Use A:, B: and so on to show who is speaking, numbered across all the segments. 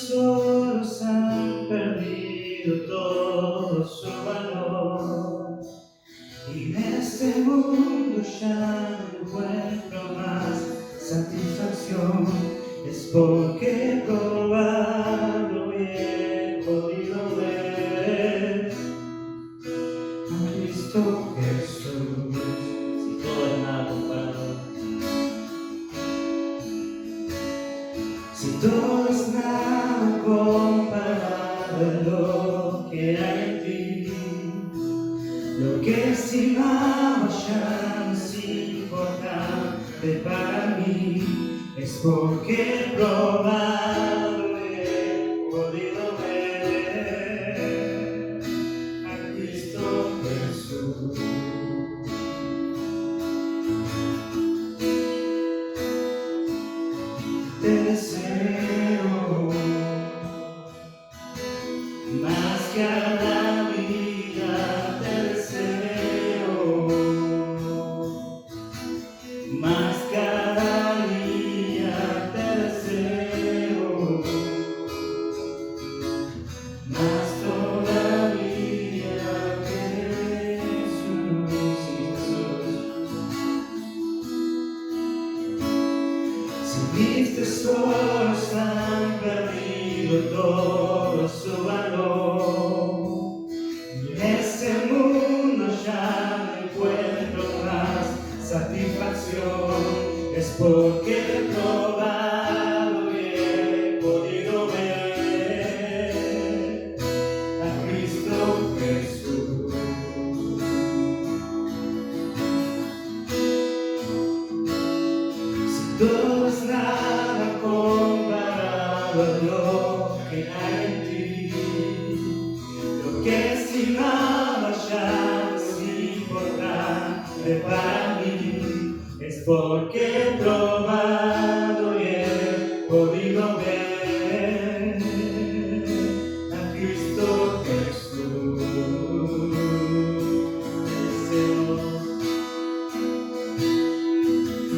A: tesoros han perdido todo su valor. Y en este mundo ya no encuentro más satisfacción. Es porque he probado y he podido ver a Cristo Jesús. Si todo es nada comparado, si todo es nada comparado a lo que hay en ti, lo que estimamos ya no es importante para mí. Es porque he probado y he podido ver a Cristo Jesús. Te deseo más que a la vida, te deseo más que cada día, te deseo más todavía que Jesús. Si mis tesoros han perdido todo su valor, y en este mundo ya no encuentro más satisfacción, es porque he probado y he podido ver a Cristo Jesús. Si todo es nada comparado a lo que hay en ti, lo que estimaba ya no es importante para mí. Es porque he probado y he podido ver a Cristo Jesús.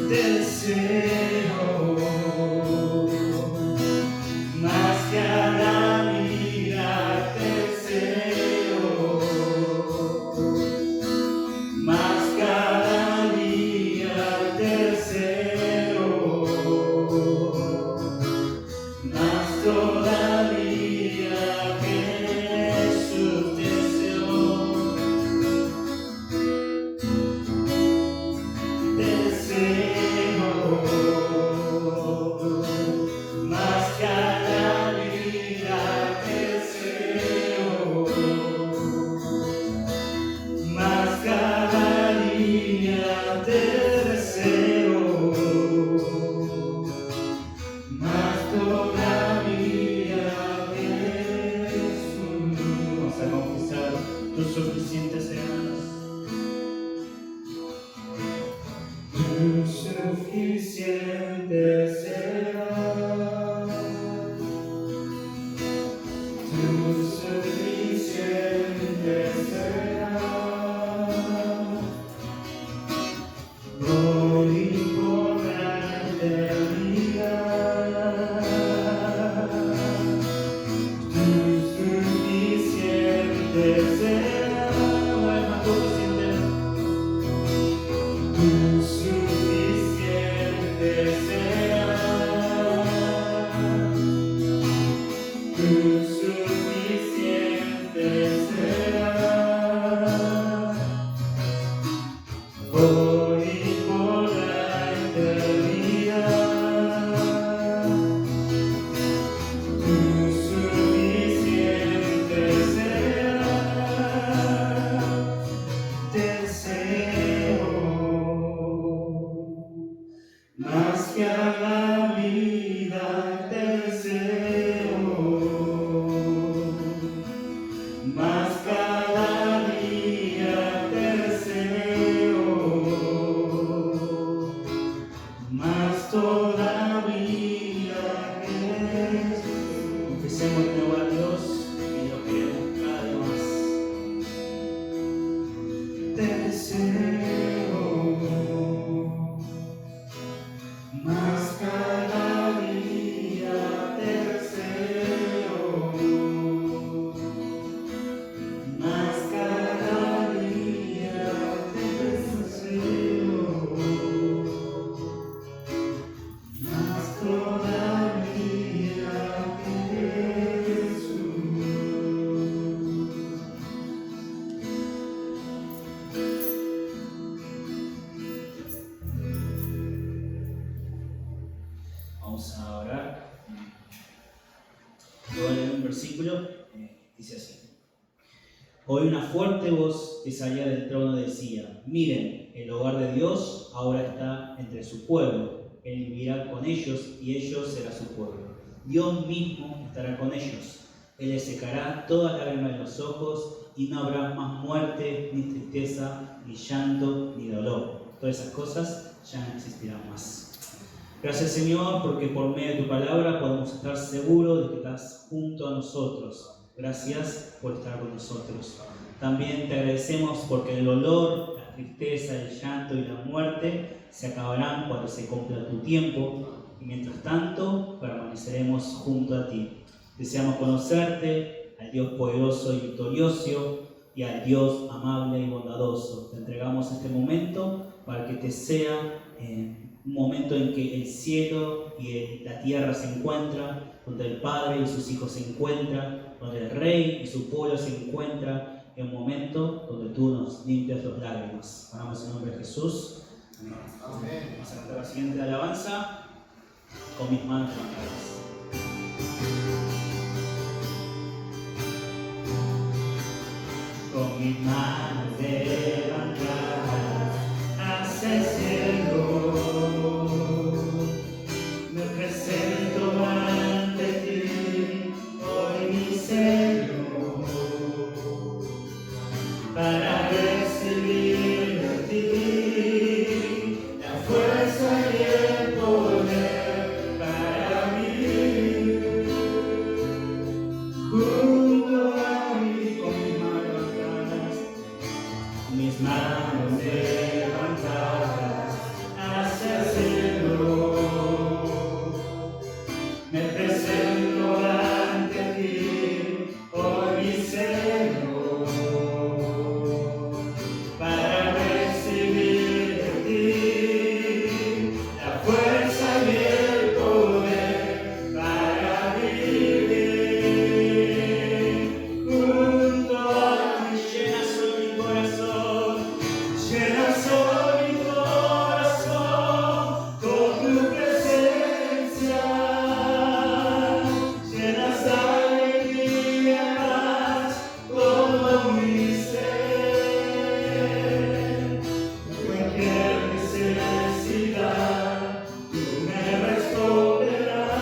A: Te deseo más que a la vida, te deseo más cada día, te deseo más todavía que Jesús deseó. Te deseo más que a la vida, te deseo más cada día, te deseo más todavía que Jesús. Vamos a confesar, tú suficiente serás. Tu suficiente será, tu suficiente será. Hoy por la eternidad, tu suficiente será. No hay más suficiente. Tu suficiente será, tu suficiente será, hoy y por la eternidad, tu suficiente será, te deseo más que a la vida, te deseo más cada día, te deseo más todavía que Jesús. Confesemos de nuevo a Dios y lo queremos cada día más. Te deseo más cada día, te deseo Voy a leer un versículo, dice así. Hoy una fuerte voz que salía del trono decía: miren, el hogar de Dios ahora está entre su pueblo. Él vivirá con ellos y ellos será su pueblo. Dios mismo estará con ellos. Él les secará toda lágrima de los ojos y no habrá más muerte, ni tristeza, ni llanto, ni dolor. Todas esas cosas ya no existirán más. Gracias, Señor, porque por medio de tu palabra podemos estar seguros de que estás junto a nosotros. Gracias por estar con nosotros. También te agradecemos porque el dolor, la tristeza, el llanto y la muerte se acabarán cuando se cumpla tu tiempo, y mientras tanto permaneceremos junto a ti. Deseamos conocerte, al Dios poderoso y victorioso, y al Dios amable y bondadoso. Te entregamos este momento para que te sea un momento en que el cielo y la tierra se encuentran, donde el Padre y sus hijos se encuentran, donde el Rey y su pueblo se encuentran, en un momento donde tú nos limpias las lágrimas. Oramos en el nombre de Jesús. Amén. Amén. Vamos a cantar la siguiente alabanza con mis manos levantadas. Con mis manos levantadas hacia el cielo, me presento ante ti, hoy mi Señor, para recibir de ti la fuerza y el poder para vivir junto a mí. Con mis manos levantadas hacia el cielo, me presento ante ti, hoy mi Señor, para recibir de ti la fuerza y el poder para vivir junto a ti. Llena soy mi corazón, llena soy mi corazón con tu presencia, llenas de alegría, paz, todo mi ser. Cualquier necesidad, tú me responderás,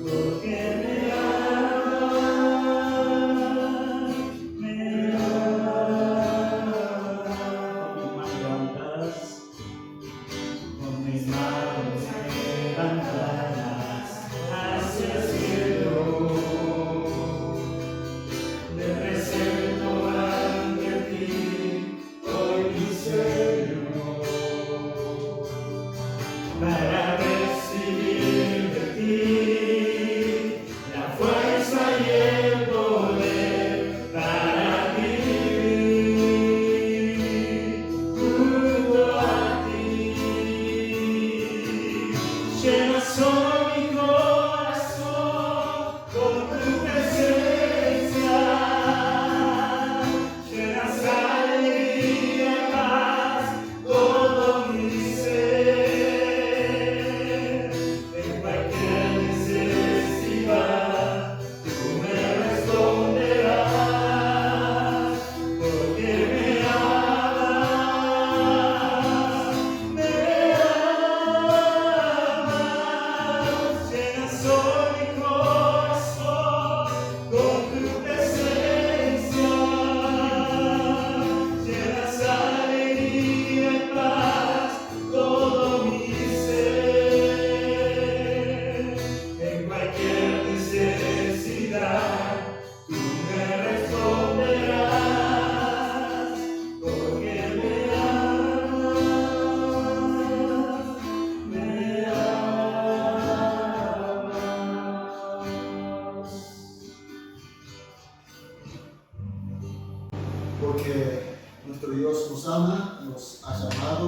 A: porque me amas, me amas. Con mis manos levantadas hacia el cielo, me presento ante ti, hoy mi Señor, para recibir de ti la fuerza y el poder para vivir junto a ti. Llena soy mi corazón con tu presencia, llenas de alegría, paz, todo mi ser. En cualquier necesidad, tú me responderás, porque me amas, me amas. Llena soy mi corazón con tu presencia, llenas de alegría y paz, todo mi ser. En cualquier necesidad, tú me responderás, porque me amas, me amas.
B: Porque nuestro Dios nos ama, nos ha llamado,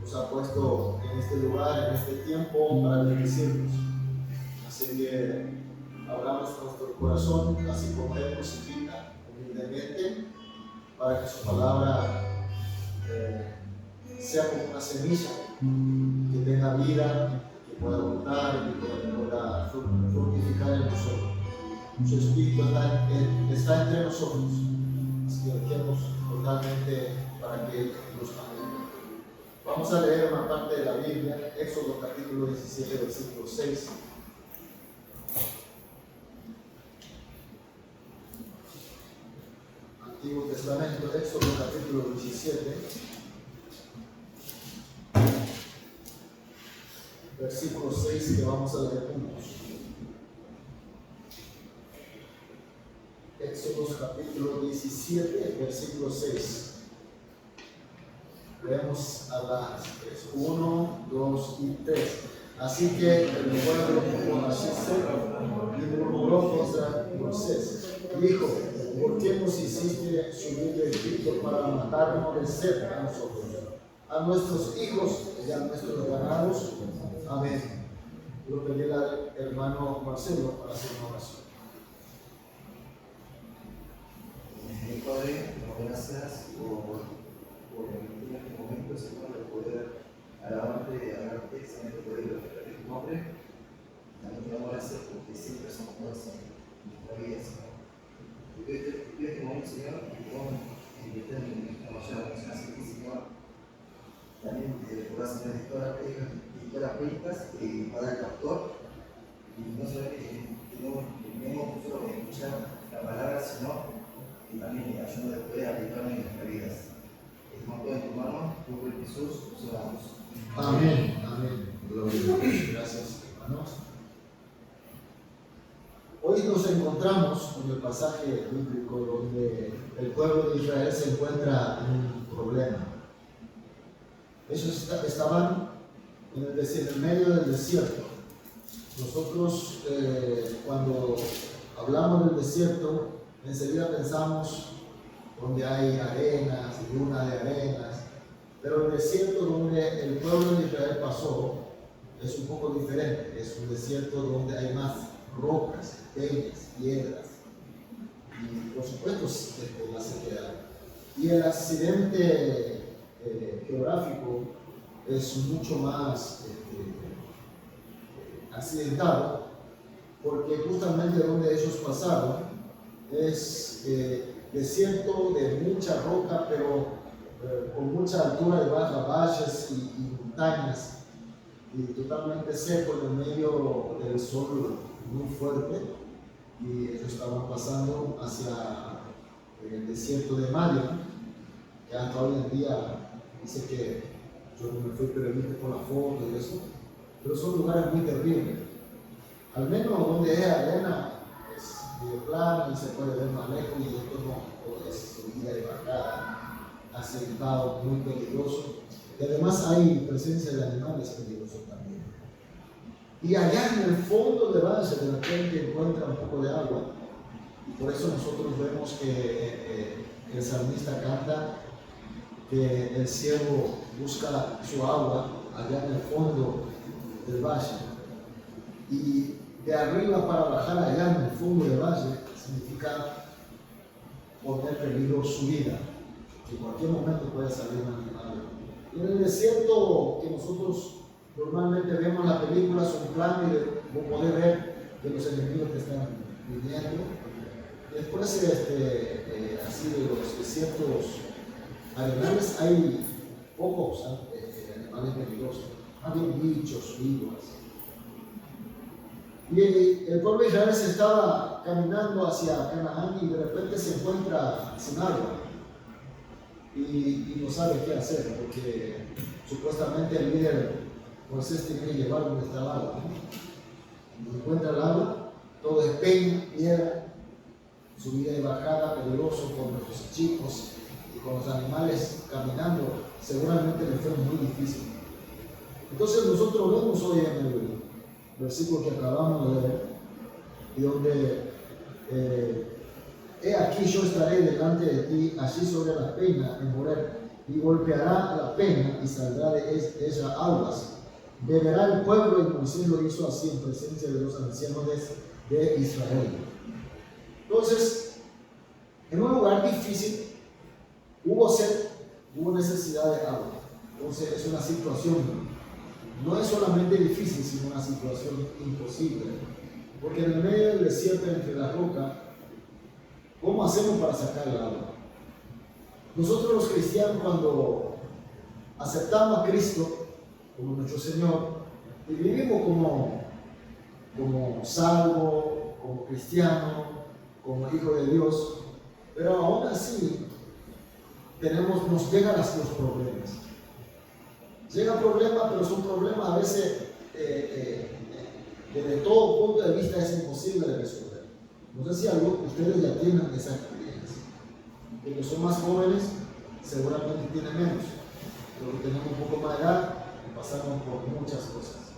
B: nos ha puesto en este lugar, en este tiempo para bendecirnos. Así que abramos nuestro corazón, así como Él nos invita humildemente, para que su palabra sea como una semilla que tenga vida, que pueda votar y que pueda fructificar en nosotros. Su Espíritu está entre nosotros, así que dejemos totalmente para que nos ayude. Vamos a leer una parte de la Biblia, Éxodo capítulo 17, versículo 6. Antiguo Testamento, Éxodo capítulo 17, versículo 6, que vamos a leer juntos. Éxodo capítulo 17, versículo 6. Leemos a las 1, 2 y 3. Así que el pueblo como así y murmuró contra Moisés. Dijo: ¿por qué nos hiciste subir de Egipto para matarnos de sed a nosotros, a nuestros hijos y a nuestros ganados? Amén. Lo pedí al hermano Marcelo para hacer una oración.
C: Mi Padre, gracias por permitirme este momento, Señor, de poder alabarte y adorarte, Señor, de poder glorificar tu nombre. También te damos gracias porque siempre son buenos en nuestra vida, Señor. Yo pido este momento, Señor, y con invitar en esta mañana así, Señor, también puedas, Señor, editar las prédicas para el pastor, y no solamente que no solo escuchar la palabra, sino y también ayuda de poder aplicarlo en nuestras vidas. Estamos todos en tu mano, en nombre de Jesús, nos oramos.
B: Amén, amén. Gloria a Dios. Gracias, hermanos. Hoy nos encontramos con el pasaje bíblico donde el pueblo de Israel se encuentra en un problema. Ellos estaban en el medio del desierto. Nosotros, cuando hablamos del desierto, enseguida pensamos donde hay arenas, luna de arenas, pero el desierto donde el pueblo de Israel pasó es un poco diferente. Es un desierto donde hay más rocas, peñas, piedras y por supuesto la sequedad. Y el accidente geográfico es mucho más accidentado, porque justamente donde ellos pasaron es desierto de mucha roca, pero con mucha altura y bajas valles y montañas, y totalmente seco en el medio del sol muy fuerte. Y ellos estaban pasando hacia el desierto de Madián, que hasta hoy en día dice que yo no me fui, pero viste por la foto y eso, pero son lugares muy terribles. Al menos donde es arena es medio plano y se puede ver más lejos, y esto no es subida y bajada, accidentado, muy peligroso. Y además hay presencia de animales peligrosos también. Y allá en el fondo del valle de repente encuentra un poco de agua, y por eso nosotros vemos que el salmista canta que el siervo busca su agua allá en el fondo del valle. Y de arriba para bajar allá en el fondo del valle significa poner en peligro su vida, que en cualquier momento puede salir un animal. Y en el desierto que nosotros normalmente vemos en las películas, un plan de poder ver que los enemigos que están viniendo. Después así de los desiertos arenales hay pocos animales peligrosos, más bien bichos, víboras. Y el pueblo de Israel se estaba caminando hacia Canaán y de repente se encuentra sin agua y no sabe qué hacer, porque supuestamente el líder Moisés tiene que llevar donde está el agua. Cuando encuentra el agua, todo es peña, piedra, subida y bajada, peligroso con los chicos y con los animales caminando, seguramente le fue muy difícil. Entonces nosotros vemos hoy en el versículo que acabamos de leer, y donde he aquí yo estaré delante de ti, allí sobre la peña en Horeb, y golpeará la peña y saldrá de ella aguas. Beberá el pueblo, y Moisés lo hizo así en presencia de los ancianos de Israel. Entonces, en un lugar difícil hubo sed, hubo necesidad de agua. Entonces es una situación no es solamente difícil, sino una situación imposible. Porque en el medio del desierto, entre la roca, ¿cómo hacemos para sacar el agua? Nosotros los cristianos, cuando aceptamos a Cristo como nuestro Señor y vivimos como salvo, como cristiano, como hijo de Dios, pero aún así nos llegan los problemas. Llegan problemas, pero son problemas a veces desde todo punto de vista es imposible de resolver. No sé si algunos de ustedes ya tienen esa experiencia. Los que son más jóvenes seguramente tienen menos. Los que tenemos un poco más de edad pasaron por muchas cosas.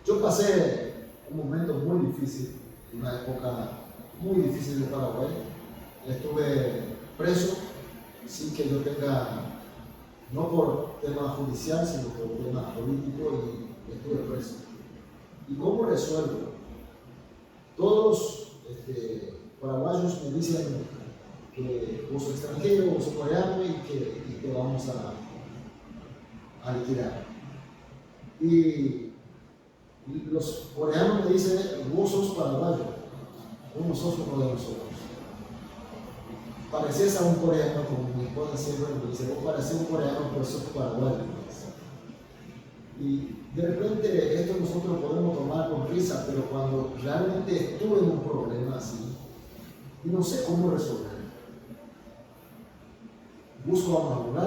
B: Yo pasé un momento muy difícil, una época muy difícil de Paraguay. Estuve preso sin que yo tenga, no por tema judicial, sino por tema político, y estuve preso. ¿Y cómo resuelvo? Todos los paraguayos me dicen que vos sos extranjero, vos sos coreano y que te vamos a liquidar. Y los coreanos me dicen, vos sos paraguayo, vos no sos uno de nosotros. Pareces a un coreano, como mi esposa siempre me dice, vos pareces un coreano, pero sos paraguayo. Y de repente esto nosotros podemos tomar con risa, pero cuando realmente estuve en un problema así, y no sé cómo resolverlo, busco a un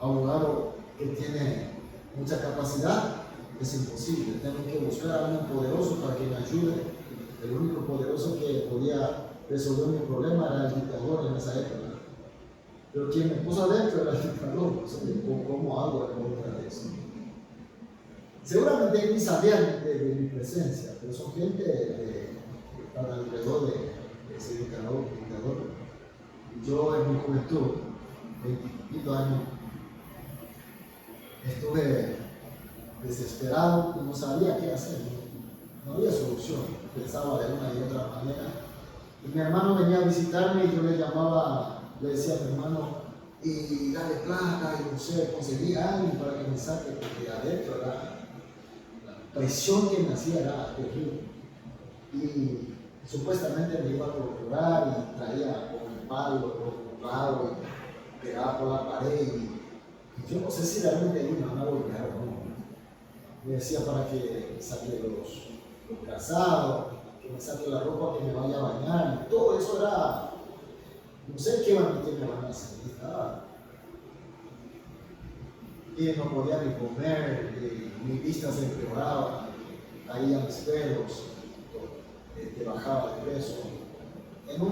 B: abogado que tiene mucha capacidad, es imposible. Tengo que buscar a alguien poderoso para que me ayude. El único poderoso que podía resolver mi problema era el dictador en esa época. Pero quien me puso adentro era el dictador. ¿Cómo hago en contra de eso? Seguramente ni sabían de mi presencia, pero son gente que están alrededor de ese dictador. Y yo en mi juventud, 20 años, estuve desesperado y no sabía qué hacer. No había solución. Pensaba de una y otra manera. Y mi hermano venía a visitarme y yo le llamaba, le decía a mi hermano, y dale plata, y no sé, conseguí a alguien para que me saque, porque adentro la presión que me hacía era terrible. Y supuestamente me iba a torturar y traía con el palo, con un clavo, y pegaba por la pared. Y yo no sé si realmente ahí me van a golpear o no. Me decía para que saque los calzados, que me saque la ropa, que me vaya a bañar. Y todo eso era, no sé qué me van a hacer. Y no podía ni comer, mi vista se empeoraba, caían mis pelos, bajaba de peso. En 2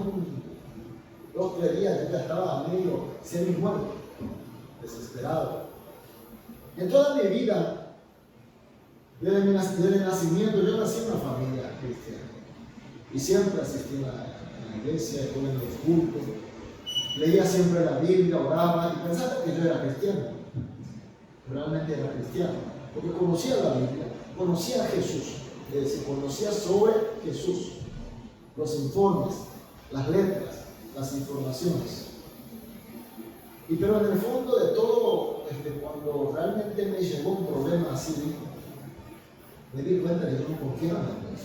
B: o 3 días yo ya estaba medio semi-muerto, desesperado. En toda mi vida, desde el nacimiento, yo nací en una familia cristiana y siempre asistí a la iglesia, estuve en los cultos, leía siempre la Biblia, oraba y pensaba que yo era cristiano. Realmente era cristiano, porque conocía la Biblia, conocía a Jesús, es decir, conocía sobre Jesús, los informes, las letras, las informaciones. Pero en el fondo de todo, cuando realmente me llegó un problema así, me di cuenta que yo no confiaba en Dios.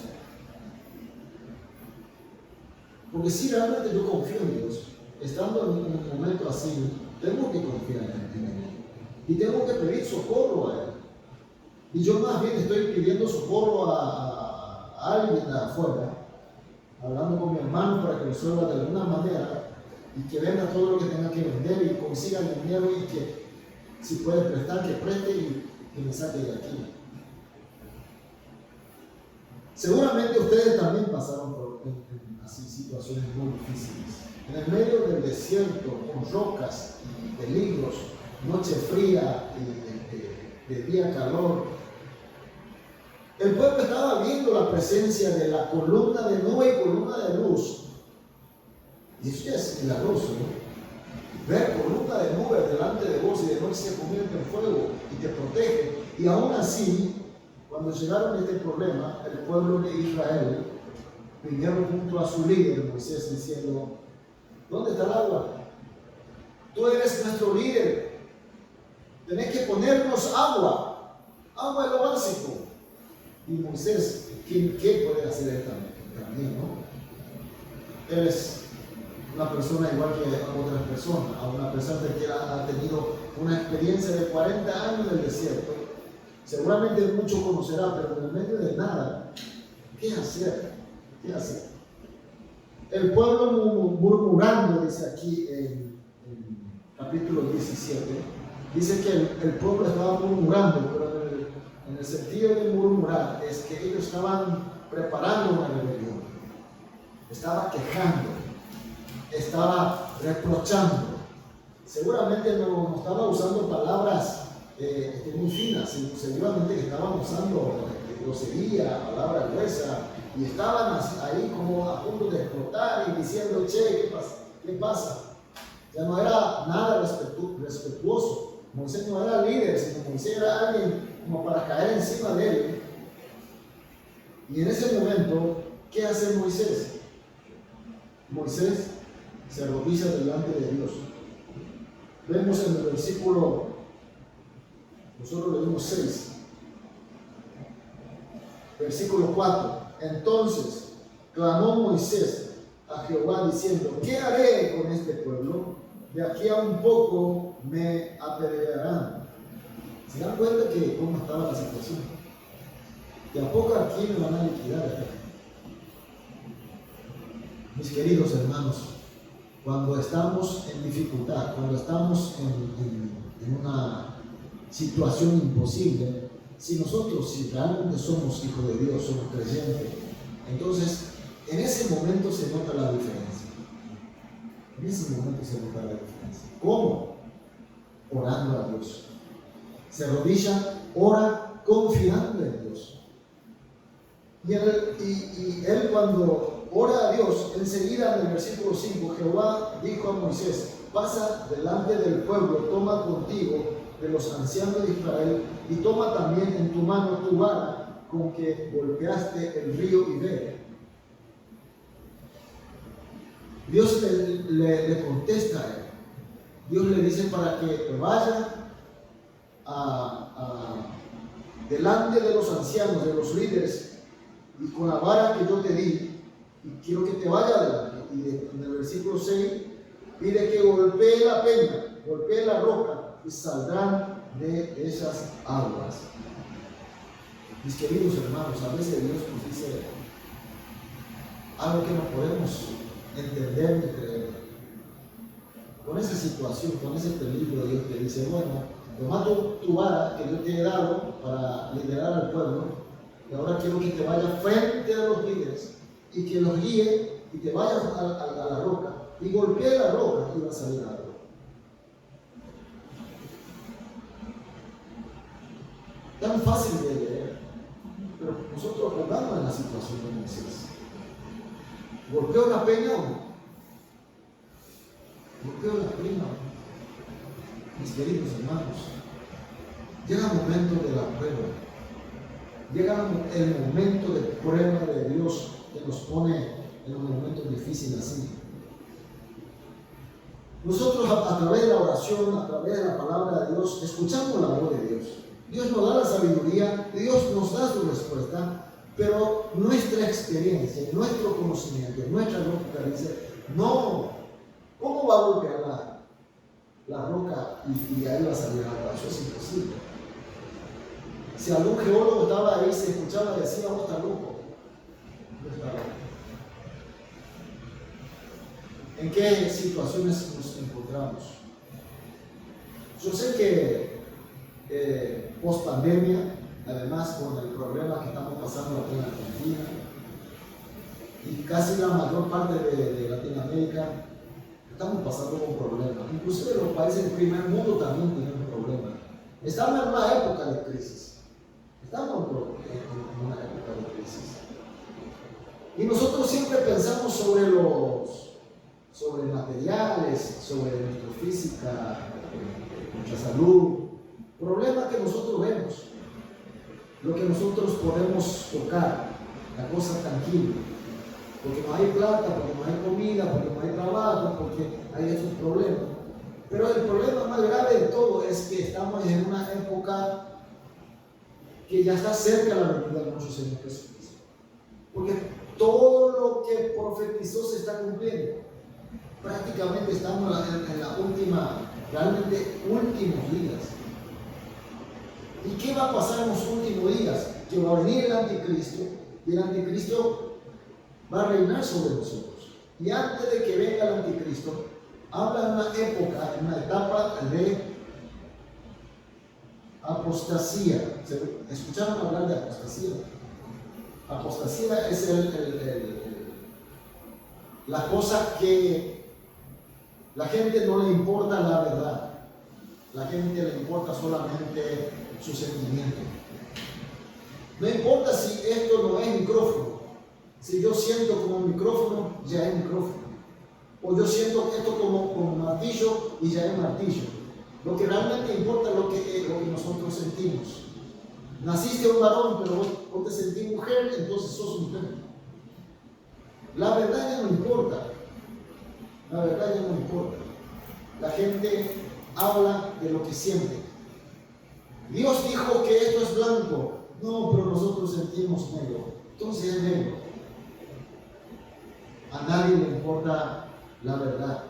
B: Porque si realmente yo confío en Dios, estando en un momento así, tengo que confiar en Él. Y tengo que pedir socorro a Él. Y yo más bien estoy pidiendo socorro a alguien de afuera, hablando con mi hermano para que lo resuelva de alguna manera y que venda todo lo que tenga que vender y consiga el dinero y que si puede prestar, que preste y que me saque de aquí. Seguramente ustedes también pasaron por así situaciones muy difíciles. En el medio del desierto, con rocas y peligros, noche fría y de día calor. El pueblo estaba viendo la presencia de la columna de nube y columna de luz. Y eso ya es milagroso, ¿no? Ver columna de nube delante de vos y de noche se convierte en fuego y te protege. Y aún así, cuando llegaron a este problema, el pueblo de Israel vinieron junto a su líder, Moisés, diciendo, ¿dónde está el agua? Tú eres nuestro líder. tenés que ponernos agua. Agua es lo básico. Y Moisés, ¿qué puede hacer él también, no? Él es una persona igual que otras personas, a pesar de que ha tenido una experiencia de 40 años en el desierto. Seguramente mucho conocerá, pero en el medio de nada, ¿qué hacer? ¿Qué hacer? El pueblo murmurando, dice aquí en capítulo 17, dice que el pueblo estaba murmurando, pero en el sentido de murmurar es que ellos estaban preparando una rebelión, estaba quejando, estaba reprochando. Seguramente no estaba usando palabras muy finas, sino seguramente que estaban usando grosería, palabras gruesas, y estaban ahí como a punto de explotar y diciendo, che, ¿qué pasa? Ya no era nada respetuoso. Moisés no era líder, sino Moisés era alguien como para caer encima de él. Y en ese momento, ¿qué hace Moisés? Moisés se arrodilla delante de Dios. Vemos en el versículo, nosotros leemos 6, versículo 4. Entonces clamó Moisés a Jehová diciendo, ¿qué haré con este pueblo? De aquí a un poco me apedrearán. ¿Se dan cuenta que cómo estaba la situación? De a poco aquí me van a liquidar. Mis queridos hermanos, cuando estamos en dificultad, cuando estamos en una situación imposible, si realmente somos hijos de Dios, somos creyentes, entonces en ese momento se nota la diferencia. En ese momento se nota la diferencia. ¿Cómo? Orando a Dios. Se arrodilla, ora confiando en Dios. Y él cuando ora a Dios, enseguida en el versículo 5, Jehová dijo a Moisés, pasa delante del pueblo, toma contigo de los ancianos de Israel y toma también en tu mano tu vara con que golpeaste el río y ve. Dios le contesta a él. Dios le dice para que vaya delante de los ancianos, de los líderes, y con la vara que yo te di, y quiero que te vaya adelante. Y en el versículo 6 pide que golpee la peña, golpee la roca, y saldrán de esas aguas. Mis queridos hermanos, a veces Dios nos dice algo que no podemos entender ni creer. Con esa situación, con ese peligro, Dios te dice, bueno, toma tu vara que yo te he dado para liderar al pueblo, y ahora quiero que te vayas frente a los líderes y que los guíe y te vayas a la roca y golpee la roca y va a salir agua. Tan fácil de leer, pero nosotros pongamos en la situación de Moisés. ¿Golpeó la peña o no? ¿Golpeó la peña o no? Mis queridos hermanos, llega el momento de la prueba, llega el momento de prueba de Dios que nos pone en un momento difícil así. Nosotros a través de la oración, a través de la palabra de Dios, escuchamos la voz de Dios. Dios nos da la sabiduría, Dios nos da su respuesta, pero nuestra experiencia, nuestro conocimiento, nuestra lógica dice, no, ¿cómo va a golpear la roca y ahí va a salir agua? Eso es imposible. Si algún geólogo estaba ahí, se escuchaba y decía, vos estás loco. No está loco. ¿En qué situaciones nos encontramos? Yo sé que post pandemia, además con el problema que estamos pasando aquí en Argentina y casi la mayor parte de Latinoamérica, estamos pasando con problemas. Inclusive los países del primer mundo también tienen problemas. Estamos en una época de crisis. Estamos en una época de crisis. Y nosotros siempre pensamos sobre materiales, sobre nuestra física, nuestra salud, problemas que nosotros vemos, lo que nosotros podemos tocar, la cosa tangible, porque no hay plata, porque no hay comida, porque no hay trabajo, porque hay esos problemas. Pero el problema más grave de todo es que estamos en una época que ya está cerca la venida de nuestro Señor Jesucristo. Porque todo lo que profetizó se está cumpliendo. Prácticamente estamos en la última, realmente últimos días. ¿Y qué va a pasar en los últimos días? Que va a venir el anticristo y el anticristo va a reinar sobre nosotros. Y antes de que venga el anticristo, habla de una época, de una etapa de apostasía. ¿Escucharon hablar de apostasía? Apostasía es la cosa que la gente no le importa la verdad. La gente le importa solamente su sentimiento. No importa si esto no es micrófono. Si yo siento como un micrófono, ya es micrófono. O yo siento esto como martillo y ya es martillo. Lo que realmente importa es lo que nosotros sentimos. Naciste un varón, pero vos te sentís mujer, entonces sos mujer. La verdad ya no importa. La verdad ya no importa. La gente habla de lo que siente. Dios dijo que esto es blanco. No, pero nosotros sentimos negro. Entonces es negro. A nadie le importa la verdad.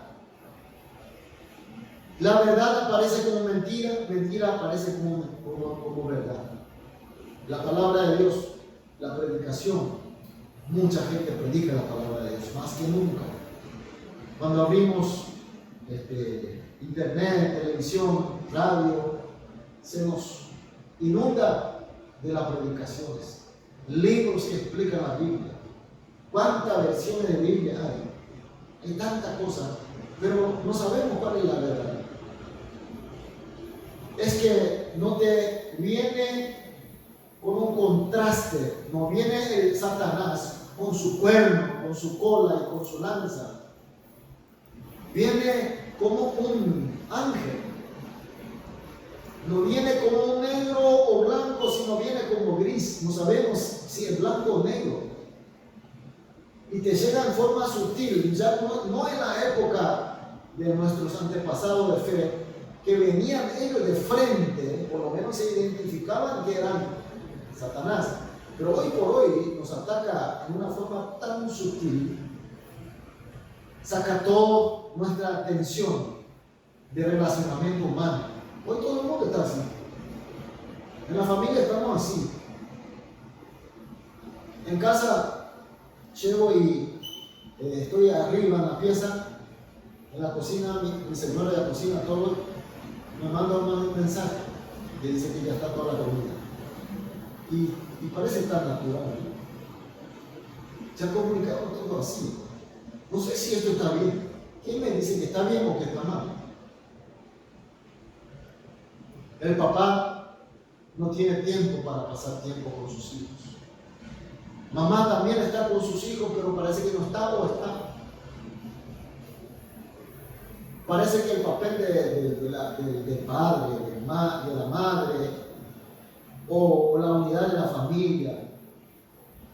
B: La verdad aparece como mentira, mentira aparece como verdad. La palabra de Dios, la predicación, mucha gente predica la palabra de Dios, más que nunca. Cuando abrimos internet, televisión, radio, se nos inunda de las predicaciones, libros que explican la Biblia. ¿Cuántas versiones de Biblia hay? Hay tantas cosas, pero no sabemos cuál es la verdad. Es que no te viene con un contraste, no viene el Satanás con su cuerno, con su cola y con su lanza. Viene como un ángel. No viene como un negro o blanco, sino viene como gris. No sabemos si es blanco o negro. Y te llega en forma sutil. Ya no en la época de nuestros antepasados de fe, que venían ellos de frente, por lo menos se identificaban que eran Satanás. Pero hoy por hoy nos ataca en una forma tan sutil, saca toda nuestra atención de relacionamiento humano. Hoy todo el mundo está así. En la familia estamos así. En casa llego y estoy arriba en la pieza, en la cocina, mi señora de la cocina, todo, me manda un mensaje que dice que ya está toda la comida. Y parece tan natural. Se ha comunicado todo así. No sé si esto está bien. ¿Quién me dice que está bien o que está mal? El papá no tiene tiempo para pasar tiempo con sus hijos. Mamá también está con sus hijos, pero parece que no está o está. Parece que el papel del padre, de la madre, o la unidad de la familia,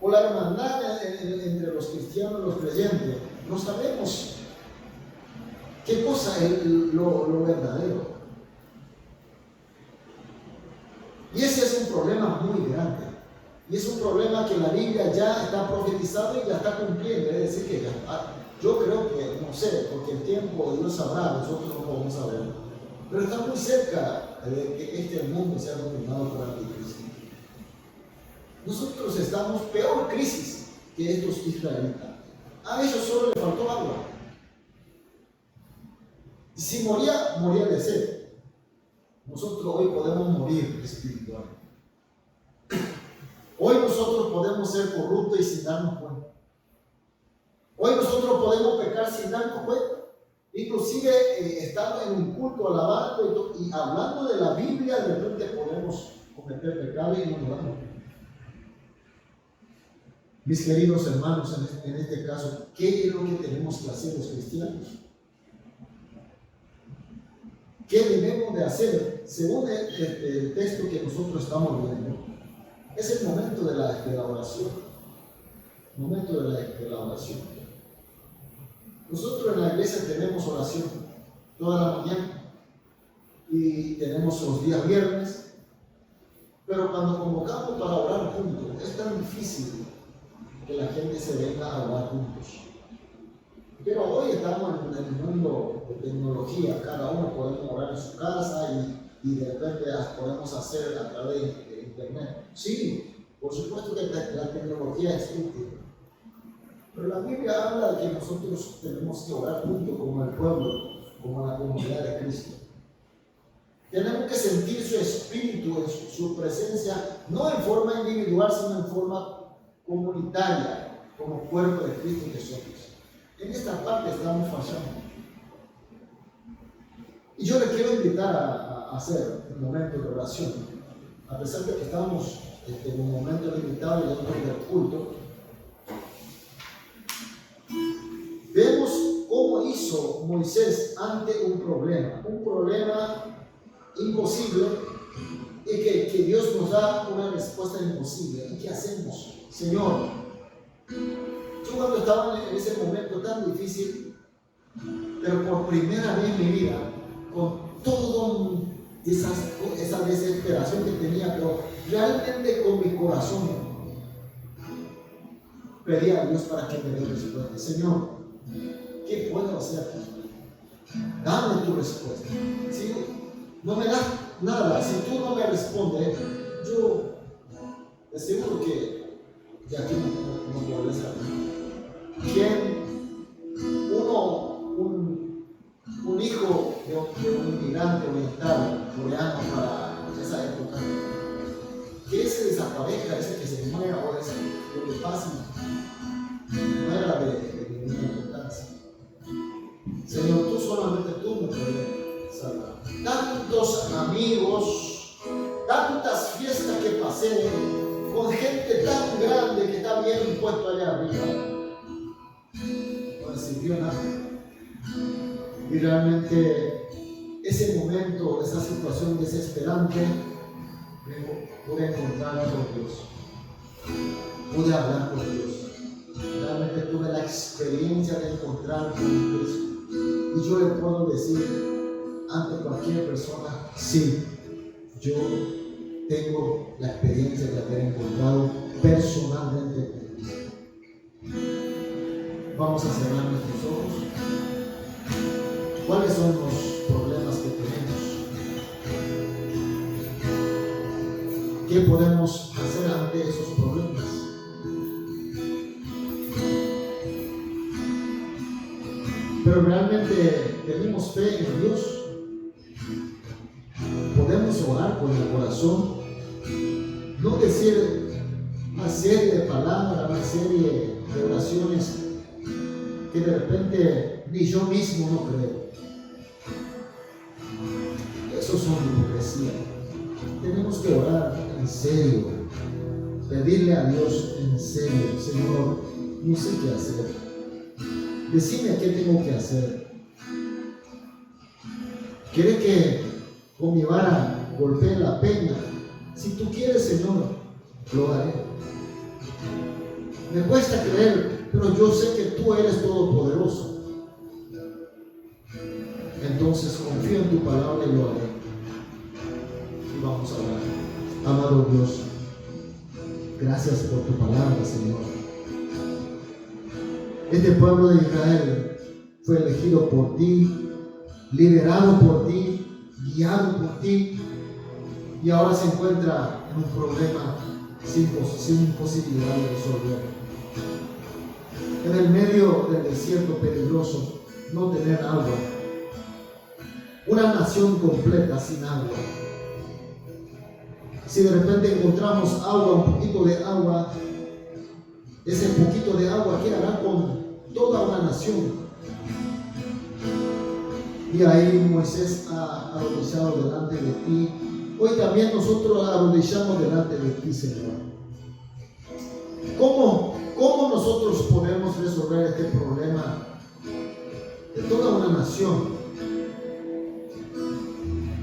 B: o la hermandad entre los cristianos y los creyentes, no sabemos qué cosa es lo verdadero. Y ese es un problema muy grande. Y es un problema que la Biblia ya está profetizando y ya está cumpliendo. Es decir, que yo creo que, no sé, porque el tiempo Dios sabrá, nosotros no podemos saber. Pero está muy cerca de que el mundo sea dominado por el anticristo. Nosotros estamos peor crisis que estos israelitas. A ellos solo le faltó agua. Si moría, moría de sed. Nosotros hoy podemos morir espiritualmente. Hoy nosotros podemos ser corruptos y sin darnos cuenta. Hoy nosotros podemos pecar sin darnos cuenta. Inclusive estando en un culto alabando y hablando de la Biblia, de repente podemos cometer pecado y no nos damos cuenta. Mis queridos hermanos, en este caso, ¿qué es lo que tenemos que hacer los cristianos? ¿Qué debemos de hacer? Según el texto que nosotros estamos viendo, es el momento de la oración. Momento de la oración. Nosotros en la iglesia tenemos oración. toda la mañana y tenemos los días viernes, pero cuando convocamos para orar juntos, es tan difícil que la gente se venga a orar juntos. Pero hoy estamos en el mundo de tecnología, cada uno podemos orar en su casa y de repente podemos hacer a través de internet. Sí, por supuesto que la tecnología es útil, pero la Biblia habla de que nosotros tenemos que orar juntos como el pueblo, como la comunidad de Cristo. Tenemos que sentir su espíritu, su presencia, no en forma individual, sino en forma comunitaria, como cuerpo de Cristo que somos. En esta parte estamos fallando. Y yo le quiero invitar a hacer un momento de oración. A pesar de que estamos en un momento limitado y dentro del culto, vemos cómo hizo Moisés ante un problema imposible, y que Dios nos da una respuesta imposible. ¿Y qué hacemos? Señor, yo cuando estaba en ese momento tan difícil, pero por primera vez en mi vida, con toda esa desesperación que tenía, pero realmente con mi corazón, pedí a Dios para que me dé respuesta. Señor, ¿qué puedo hacer? Dame tu respuesta. Si no me das nada, si tú no me respondes, yo te aseguro que de aquí no vuelves a ver. ¿Quién? Un hijo de un inmigrante oriental, coreano, para esa época, que ese desaparezca, ese que se muera o ese que le pase, no era de ninguna importancia. Señor, solamente tú me puedes salvar. Tantos amigos, tantas fiestas que pasé, con gente tan grande que está bien puesto allá arriba, no sirvió nada. Y realmente ese momento, esa situación desesperante, pude encontrar con Dios, pude hablar con Dios. Realmente tuve la experiencia de encontrar con Cristo. Y yo le puedo decir ante cualquier persona, sí, yo tengo la experiencia de haber encontrado personalmente con Cristo. Vamos a cerrar nuestros ojos. ¿Cuáles son los problemas que tenemos? ¿Qué podemos hacer ante esos problemas? Pero realmente tenemos fe en Dios. Podemos orar con el corazón, no decir una serie de palabras, una serie de oraciones que de repente ni yo mismo no creo. Eso es una hipocresía. Tenemos que orar en serio, pedirle a Dios en serio: Señor, no sé qué hacer, decime qué tengo que hacer. ¿Quieres que con mi vara golpee la peña? Si tú quieres, Señor, lo haré. Me cuesta creer, pero yo sé que tú eres todopoderoso. Entonces confío en tu palabra y lo haré. Y vamos a orar. Amado Dios, gracias por tu palabra, Señor. Este pueblo de Israel fue elegido por ti, liberado por ti, guiado por ti, y ahora se encuentra en un problema sin posibilidad de resolver. En el medio del desierto peligroso, no tener agua. Una nación completa sin agua. Si de repente encontramos agua, un poquito de agua, ese poquito de agua, ¿qué hará con toda una nación? Y ahí Moisés ha arrodillado delante de ti. Hoy también nosotros arrodillamos delante de ti, Señor. ¿Cómo nosotros podemos resolver este problema de toda una nación,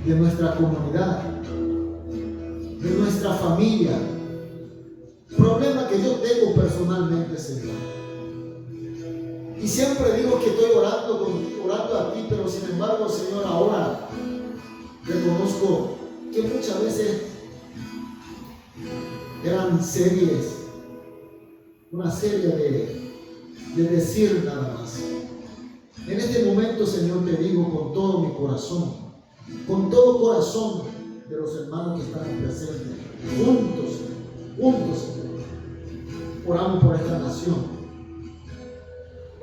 B: de nuestra comunidad, de nuestra familia? Problema que yo tengo personalmente, Señor. Y siempre digo que estoy orando a ti pero sin embargo, Señor, ahora reconozco que muchas veces eran series, una serie de decir nada más. En este momento, Señor, te digo con todo mi corazón, con todo corazón de los hermanos que están presentes, juntos, Señor, oramos por esta nación.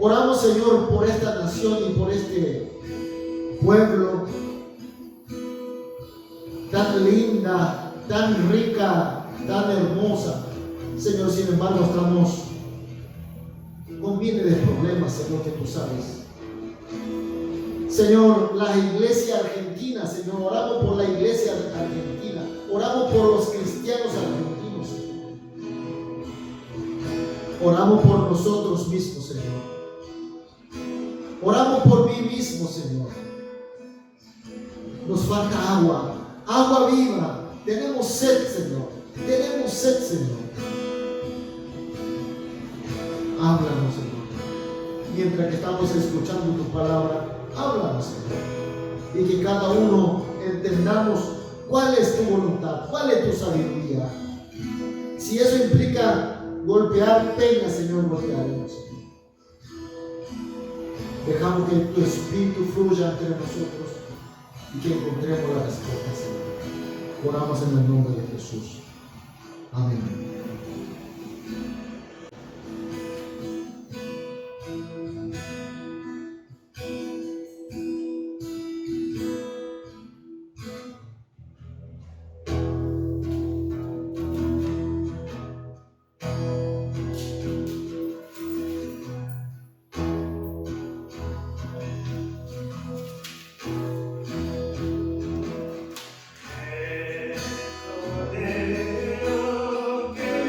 B: Oramos, Señor, por esta nación y por este pueblo tan linda, tan rica, tan hermosa. Señor, sin embargo, estamos con miles de problemas, Señor, que tú sabes. Señor, la iglesia argentina, Señor, oramos por la iglesia argentina, oramos por los cristianos argentinos, Señor. Oramos por nosotros mismos, Señor. Oramos por mí mismo, Señor. Nos falta agua, agua viva. Tenemos sed, Señor. Tenemos sed, Señor. Háblanos, Señor. Mientras que estamos escuchando tu palabra, háblanos, Señor. Y que cada uno entendamos cuál es tu voluntad, cuál es tu sabiduría. Si eso implica golpear peñas, Señor, golpearemos, Señor. Dejamos que tu espíritu fluya entre nosotros y que encontremos la respuesta, Señor. Oramos en el nombre de Jesús. Amén.
D: Cordero que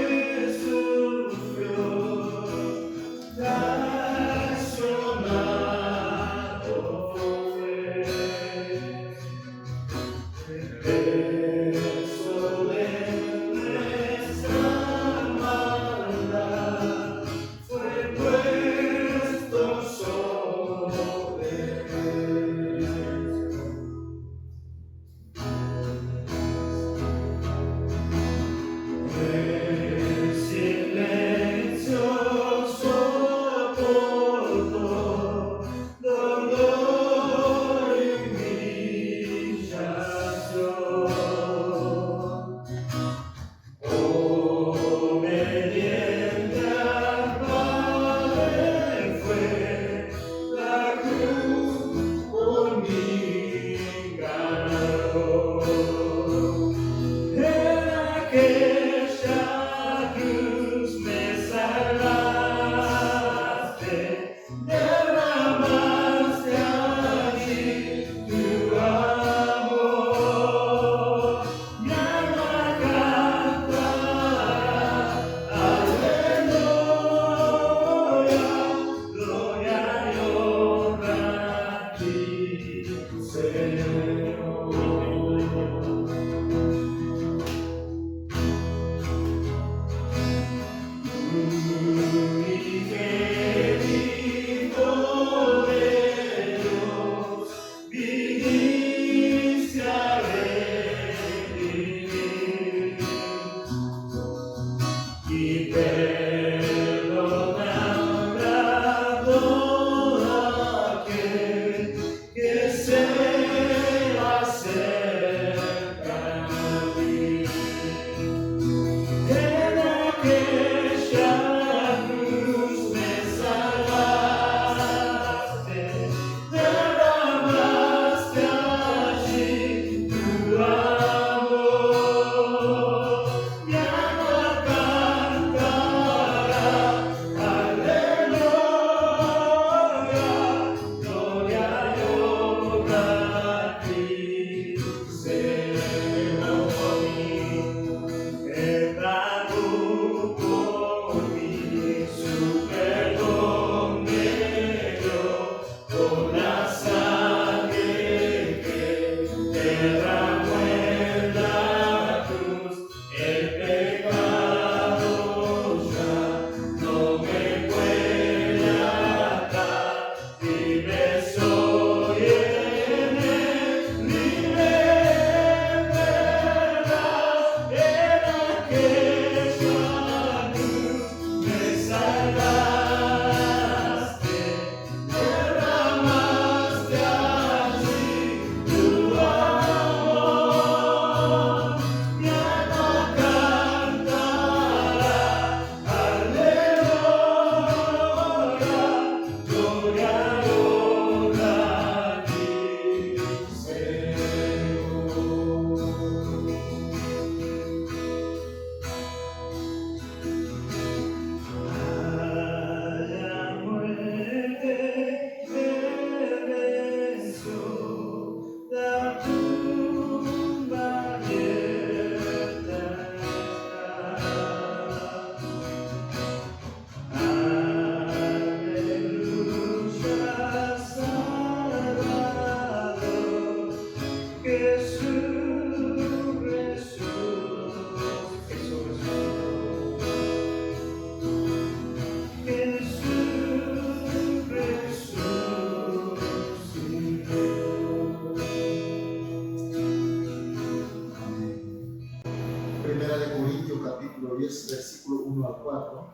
B: 10, versículo 1 al 4.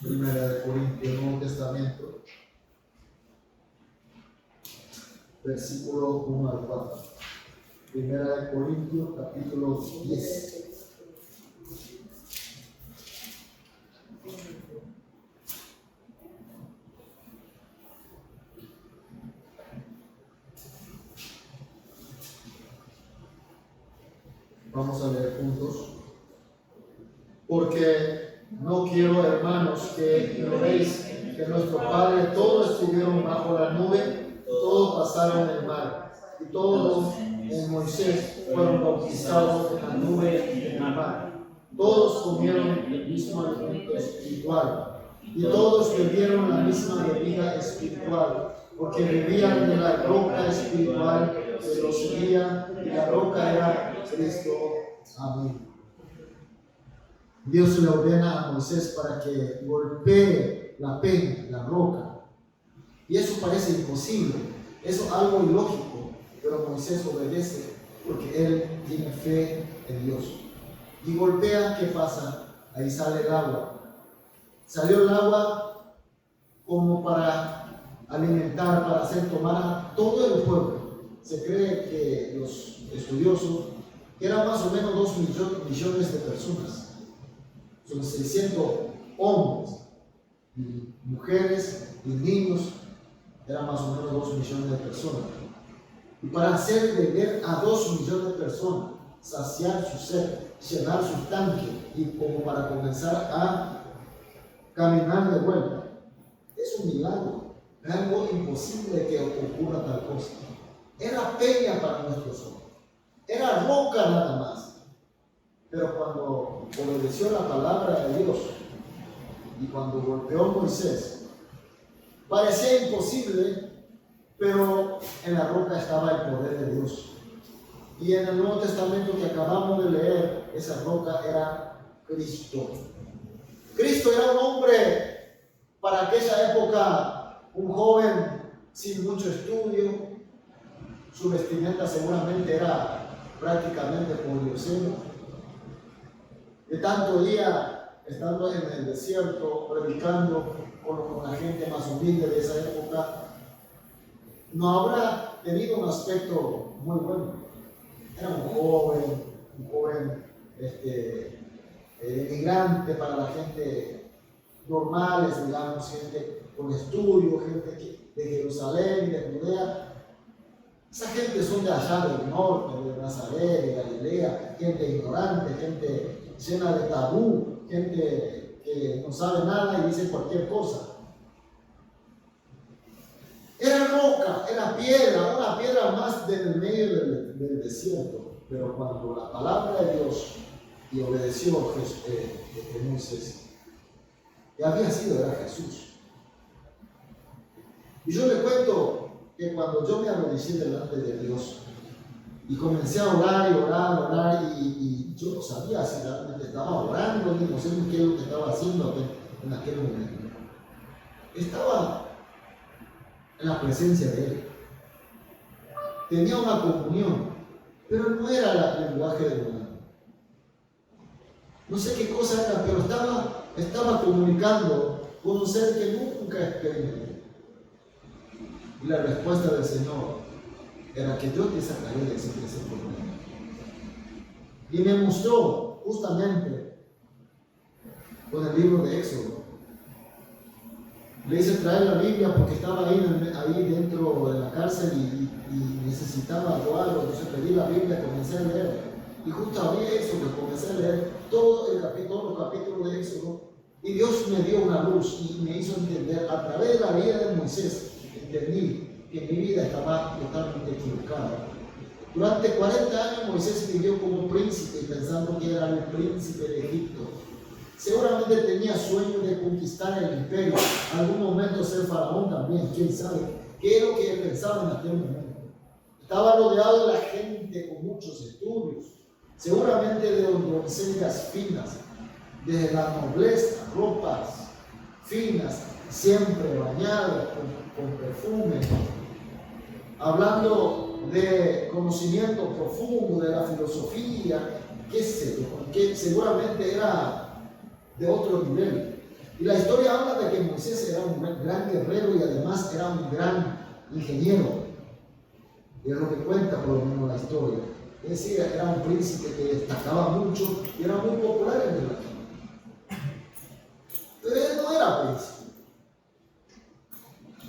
B: Primera de Corintios, Nuevo Testamento, versículo 1 al 4. Primera de Corintios, capítulo 10. Vamos a leer juntos. Porque no quiero, hermanos, que ignoréis que nuestros padres todos estuvieron bajo la nube, todos pasaron el mar, y todos en Moisés fueron bautizados en la nube y en el mar. Todos comieron el mismo alimento espiritual, y todos bebieron la misma bebida espiritual, porque bebían de la roca espiritual que los seguía, y la roca era Cristo. Amén. Dios le ordena a Moisés para que golpee la peña, la roca. Y eso parece imposible, eso es algo ilógico, pero Moisés obedece porque él tiene fe en Dios. Y golpea, ¿qué pasa? Ahí sale el agua. Salió el agua como para alimentar, para hacer tomar a todo el pueblo. Se cree que los estudiosos, que eran más o menos 2 millones de personas, son 600 hombres, y mujeres y niños, eran más o menos 2 millones de personas. Y para hacer beber a 2 millones de personas, saciar su sed, llenar su tanque y como para comenzar a caminar de vuelta, es un milagro, es algo imposible que ocurra tal cosa. Era peña para nuestros ojos, era roca nada más. Pero cuando obedeció la palabra de Dios y cuando golpeó a Moisés, parecía imposible, pero en la roca estaba el poder de Dios. Y en el Nuevo Testamento que acabamos de leer, esa roca era Cristo. Cristo era un hombre para aquella época, un joven sin mucho estudio. Su vestimenta seguramente era prácticamente polioceno. De tanto día estando en el desierto, predicando con la gente más humilde de esa época, no habrá tenido un aspecto muy bueno. Era un joven emigrante para la gente normales, digamos, gente con estudio, gente de Jerusalén y de Judea. Esa gente son de allá del norte, de Nazaret, de Galilea, gente ignorante, gente llena de tabú, gente que no sabe nada y dice cualquier cosa. Era roca, era piedra, una piedra más del medio del desierto. Pero cuando la palabra de Dios y obedeció a Moisés, que había sido, era Jesús. Y yo le cuento que cuando yo me arrodillé delante de Dios y comencé a orar y yo no sabía si realmente estaba orando, ni no sé qué es lo que estaba haciendo en aquel momento. Estaba en la presencia de Él. Tenía una comunión, pero no era el lenguaje del humano. No sé qué cosa era, pero estaba comunicando con un ser que nunca experimenté. Y la respuesta del Señor era que yo te sacaré de ese problema. Y me mostró justamente con el libro de Éxodo. Le hice traer la Biblia porque estaba ahí dentro de la cárcel y necesitaba algo, entonces pedí la Biblia, comencé a leer. Y justo había Éxodo, comencé a leer todos los capítulos de Éxodo. Y Dios me dio una luz y me hizo entender, a través de la vida de Moisés, entendí que mi vida estaba totalmente equivocada. Durante 40 años Moisés vivió como príncipe pensando que era el príncipe de Egipto. Seguramente tenía sueño de conquistar el imperio, algún momento ser faraón también, quién sabe. ¿Qué es lo que pensaba en aquel momento? Estaba rodeado de la gente con muchos estudios, seguramente de doncellas finas, de la nobleza, ropas finas, siempre bañadas con perfume, hablando de conocimiento profundo de la filosofía, qué sé yo, que seguramente era de otro nivel. Y la historia habla de que Moisés era un gran guerrero y además era un gran ingeniero. Y es lo que cuenta por lo menos la historia. Es decir, era un príncipe que destacaba mucho y era muy popular entre la gente. Pero él no era príncipe.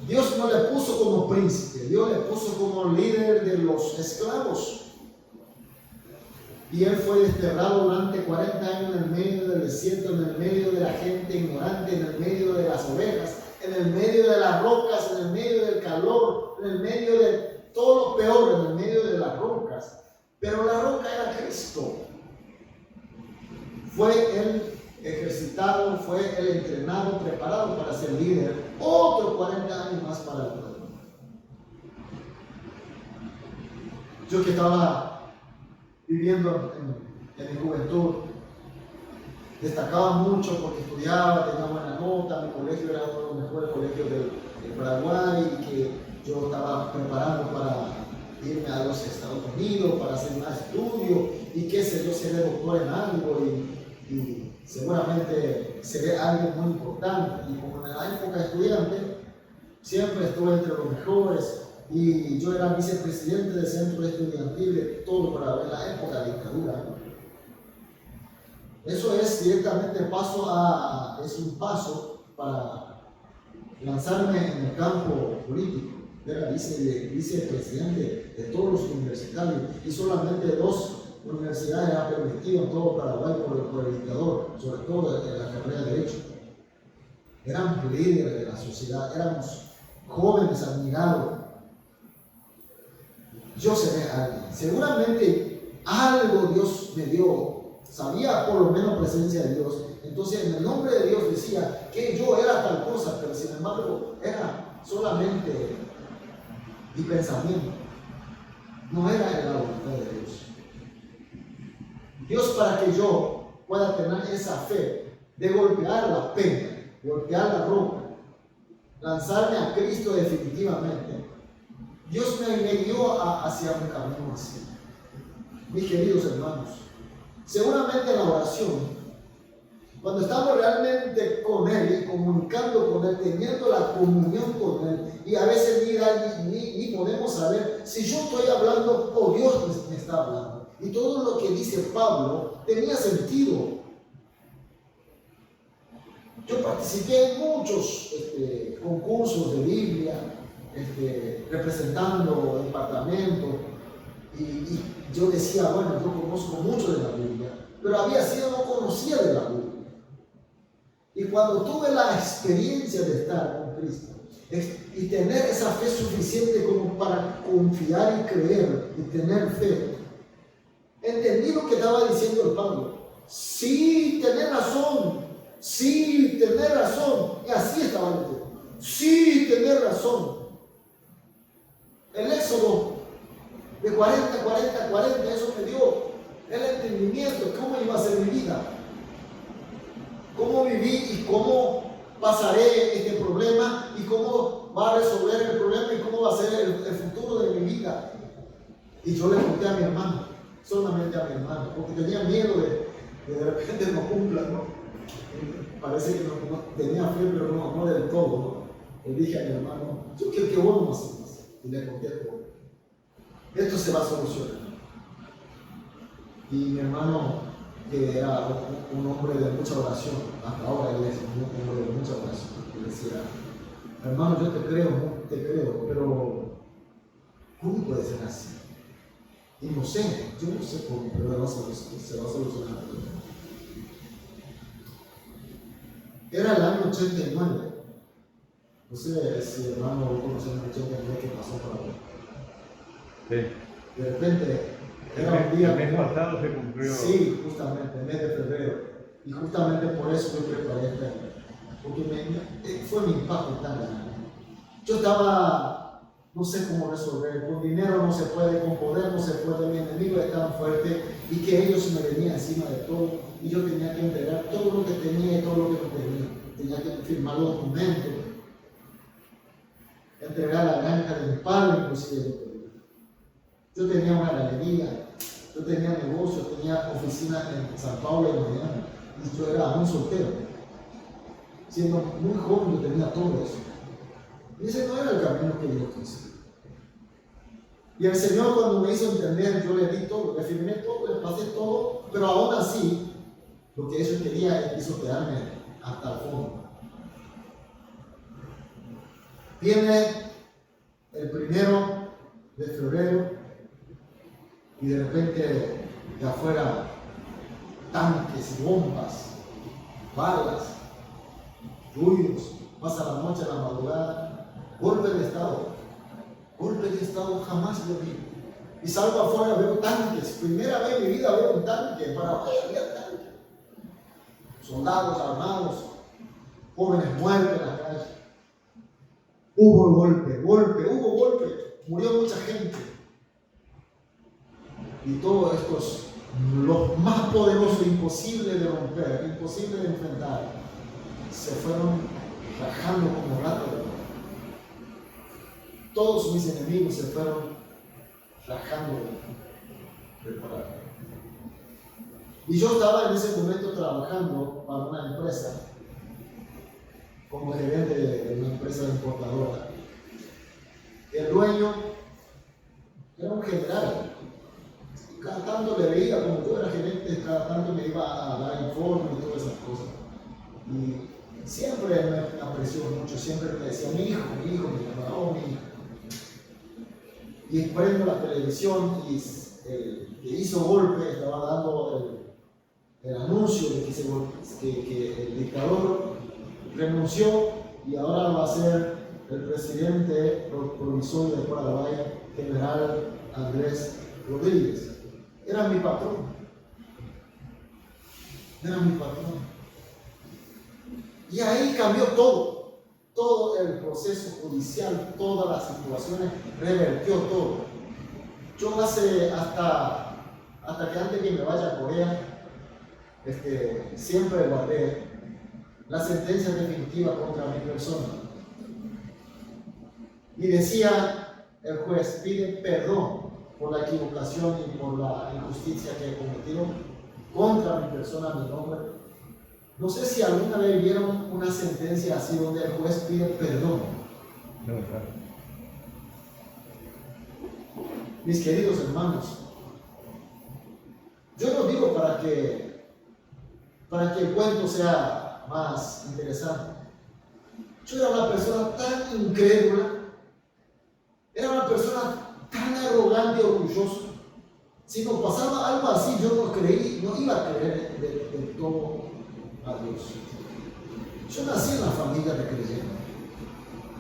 B: Dios no le puso como príncipe, Dios le puso como líder de los esclavos. Y él fue desterrado durante 40 años en el medio del desierto, en el medio de la gente ignorante, en el medio de las ovejas, en el medio de las rocas, en el medio del calor, en el medio de todo lo peor, en el medio de las rocas. Pero la roca era Cristo. Fue él ejercitado, fue él entrenado, preparado para ser líder. Otros 40 años más para el pueblo. Yo que estaba viviendo en mi juventud, destacaba mucho porque estudiaba, tenía buena nota, mi colegio era uno de los mejores colegios de Paraguay, y que yo estaba preparando para irme a los Estados Unidos, para hacer más estudio, y qué sé yo, seré doctor en algo, y seguramente seré alguien muy importante. Y como en la época de estudiante, siempre estuve entre los mejores, y yo era vicepresidente del centro estudiantil de todo para ver la época de dictadura. Eso es directamente es un paso para lanzarme en el campo político. Era vicepresidente de todos los universitarios, y solamente 2 universidades han permitido en todo Paraguay por el dictador, sobre todo en la carrera de Derecho. Éramos líderes de la sociedad, éramos jóvenes admirados. Yo seré alguien. Seguramente algo Dios me dio. Sabía por lo menos presencia de Dios. Entonces en el nombre de Dios decía que yo era tal cosa, pero sin embargo era solamente mi pensamiento. No era la voluntad de Dios. Dios, para que yo pueda tener esa fe de golpear la pena, golpear la roca, lanzarme a Cristo definitivamente, Dios me guió hacia un camino así. Mis queridos hermanos, seguramente en la oración, cuando estamos realmente con Él y comunicando con Él, teniendo la comunión con Él, y a veces ni podemos saber si yo estoy hablando o Dios me está hablando. Y todo lo que dice Pablo tenía sentido. Yo participé en muchos concursos de Biblia, representando departamentos, y yo decía, bueno, yo conozco mucho de la Biblia, pero no conocía de la Biblia. Y cuando tuve la experiencia de estar con Cristo y tener esa fe suficiente como para confiar y creer y tener fe, entendí lo que estaba diciendo el Pablo. Sí, tenés razón. Sí, tenés razón. Y así estaba el tema. Sí, tenés razón. El Éxodo de 40, eso me dio el entendimiento de cómo iba a ser mi vida. Cómo viví y cómo pasaré este problema y cómo va a resolver el problema y cómo va a ser el futuro de mi vida. Y yo le conté a mi hermano, solamente a mi hermano, porque tenía miedo de repente no cumpla, ¿no? Parece que no tenía fe, pero no del todo, ¿no? Le dije a mi hermano, yo quiero que vos no haces. Y le conté todo. Esto se va a solucionar. Y mi hermano, que era un hombre de mucha oración, hasta ahora él es un hombre de mucha oración, y decía, hermano, yo te creo, pero ¿cómo puede ser así? Y no sé, yo no sé cómo, pero se va a solucionar. Era el año 89. No sé si hermano conoce el año 89 que pasó por ahí. Sí. De repente, era un día.
D: El mes pasado se cumplió.
B: Sí, justamente, el mes de febrero. Y justamente por eso yo preparé esta. Porque fue mi impacto tan grande. Yo estaba, no sé cómo resolver. Con dinero no se puede, con poder no se puede. Mi enemigo es tan fuerte y que ellos me venían encima de todo. Y yo tenía que entregar todo lo que tenía y todo lo que no tenía. Tenía que firmar los documentos, entregar la granja de mi padre, inclusive. Yo tenía una galería Yo tenía negocio, tenía oficina en San Pablo y en Miami. Y yo era un soltero. Siendo muy joven yo tenía todo eso. Y ese no era el camino que Dios quiso. Y el Señor, cuando me hizo entender, yo le di todo, le firmé todo, le pasé todo, pero aún así, lo que ellos quería es pisotearme hasta el fondo. Viene el 1 de febrero y de repente de afuera tanques, bombas, balas, ruidos, pasa la noche, la madrugada, golpe de Estado. Golpe de Estado jamás lo vi. Y salgo afuera, veo tanques. Primera vez en mi vida veo un tanque. Paraguay había tanques. Soldados armados, jóvenes muertos en la calle. Hubo golpe. Murió mucha gente. Y todo esto es lo más poderoso, imposible de romper, imposible de enfrentar. Se fueron rajando como rato de oro. Todos mis enemigos se fueron rajando del corazón. Y yo estaba en ese momento trabajando para una empresa, como gerente de una empresa importadora. El dueño era un general. Y cada tanto le veía, como yo era gerente, cada tanto me iba a dar informes y todas esas cosas. Y siempre me apreció mucho, siempre me decía, mi hijo, mi llamaba, oh, mi hijo. Y prendo la televisión y el que hizo golpe estaba dando el anuncio de que el dictador renunció y ahora va a ser el presidente provisorio de Paraguay, general Andrés Rodríguez. Era mi patrón. Y ahí cambió todo. Todo el proceso judicial, todas las situaciones, revertió todo. Yo hasta que antes que me vaya a Corea, siempre guardé la sentencia definitiva contra mi persona. Y decía el juez, pide perdón por la equivocación y por la injusticia que he cometido contra mi persona, mi nombre. No sé si alguna vez vieron una sentencia así donde el juez pide perdón.
C: No, claro.
B: Mis queridos hermanos, yo no digo para que el cuento sea más interesante. Yo era una persona tan incrédula, era una persona tan arrogante y orgullosa. Si nos pasaba algo así, yo no iba a creer del todo a Dios. Yo nací en la familia de creyentes,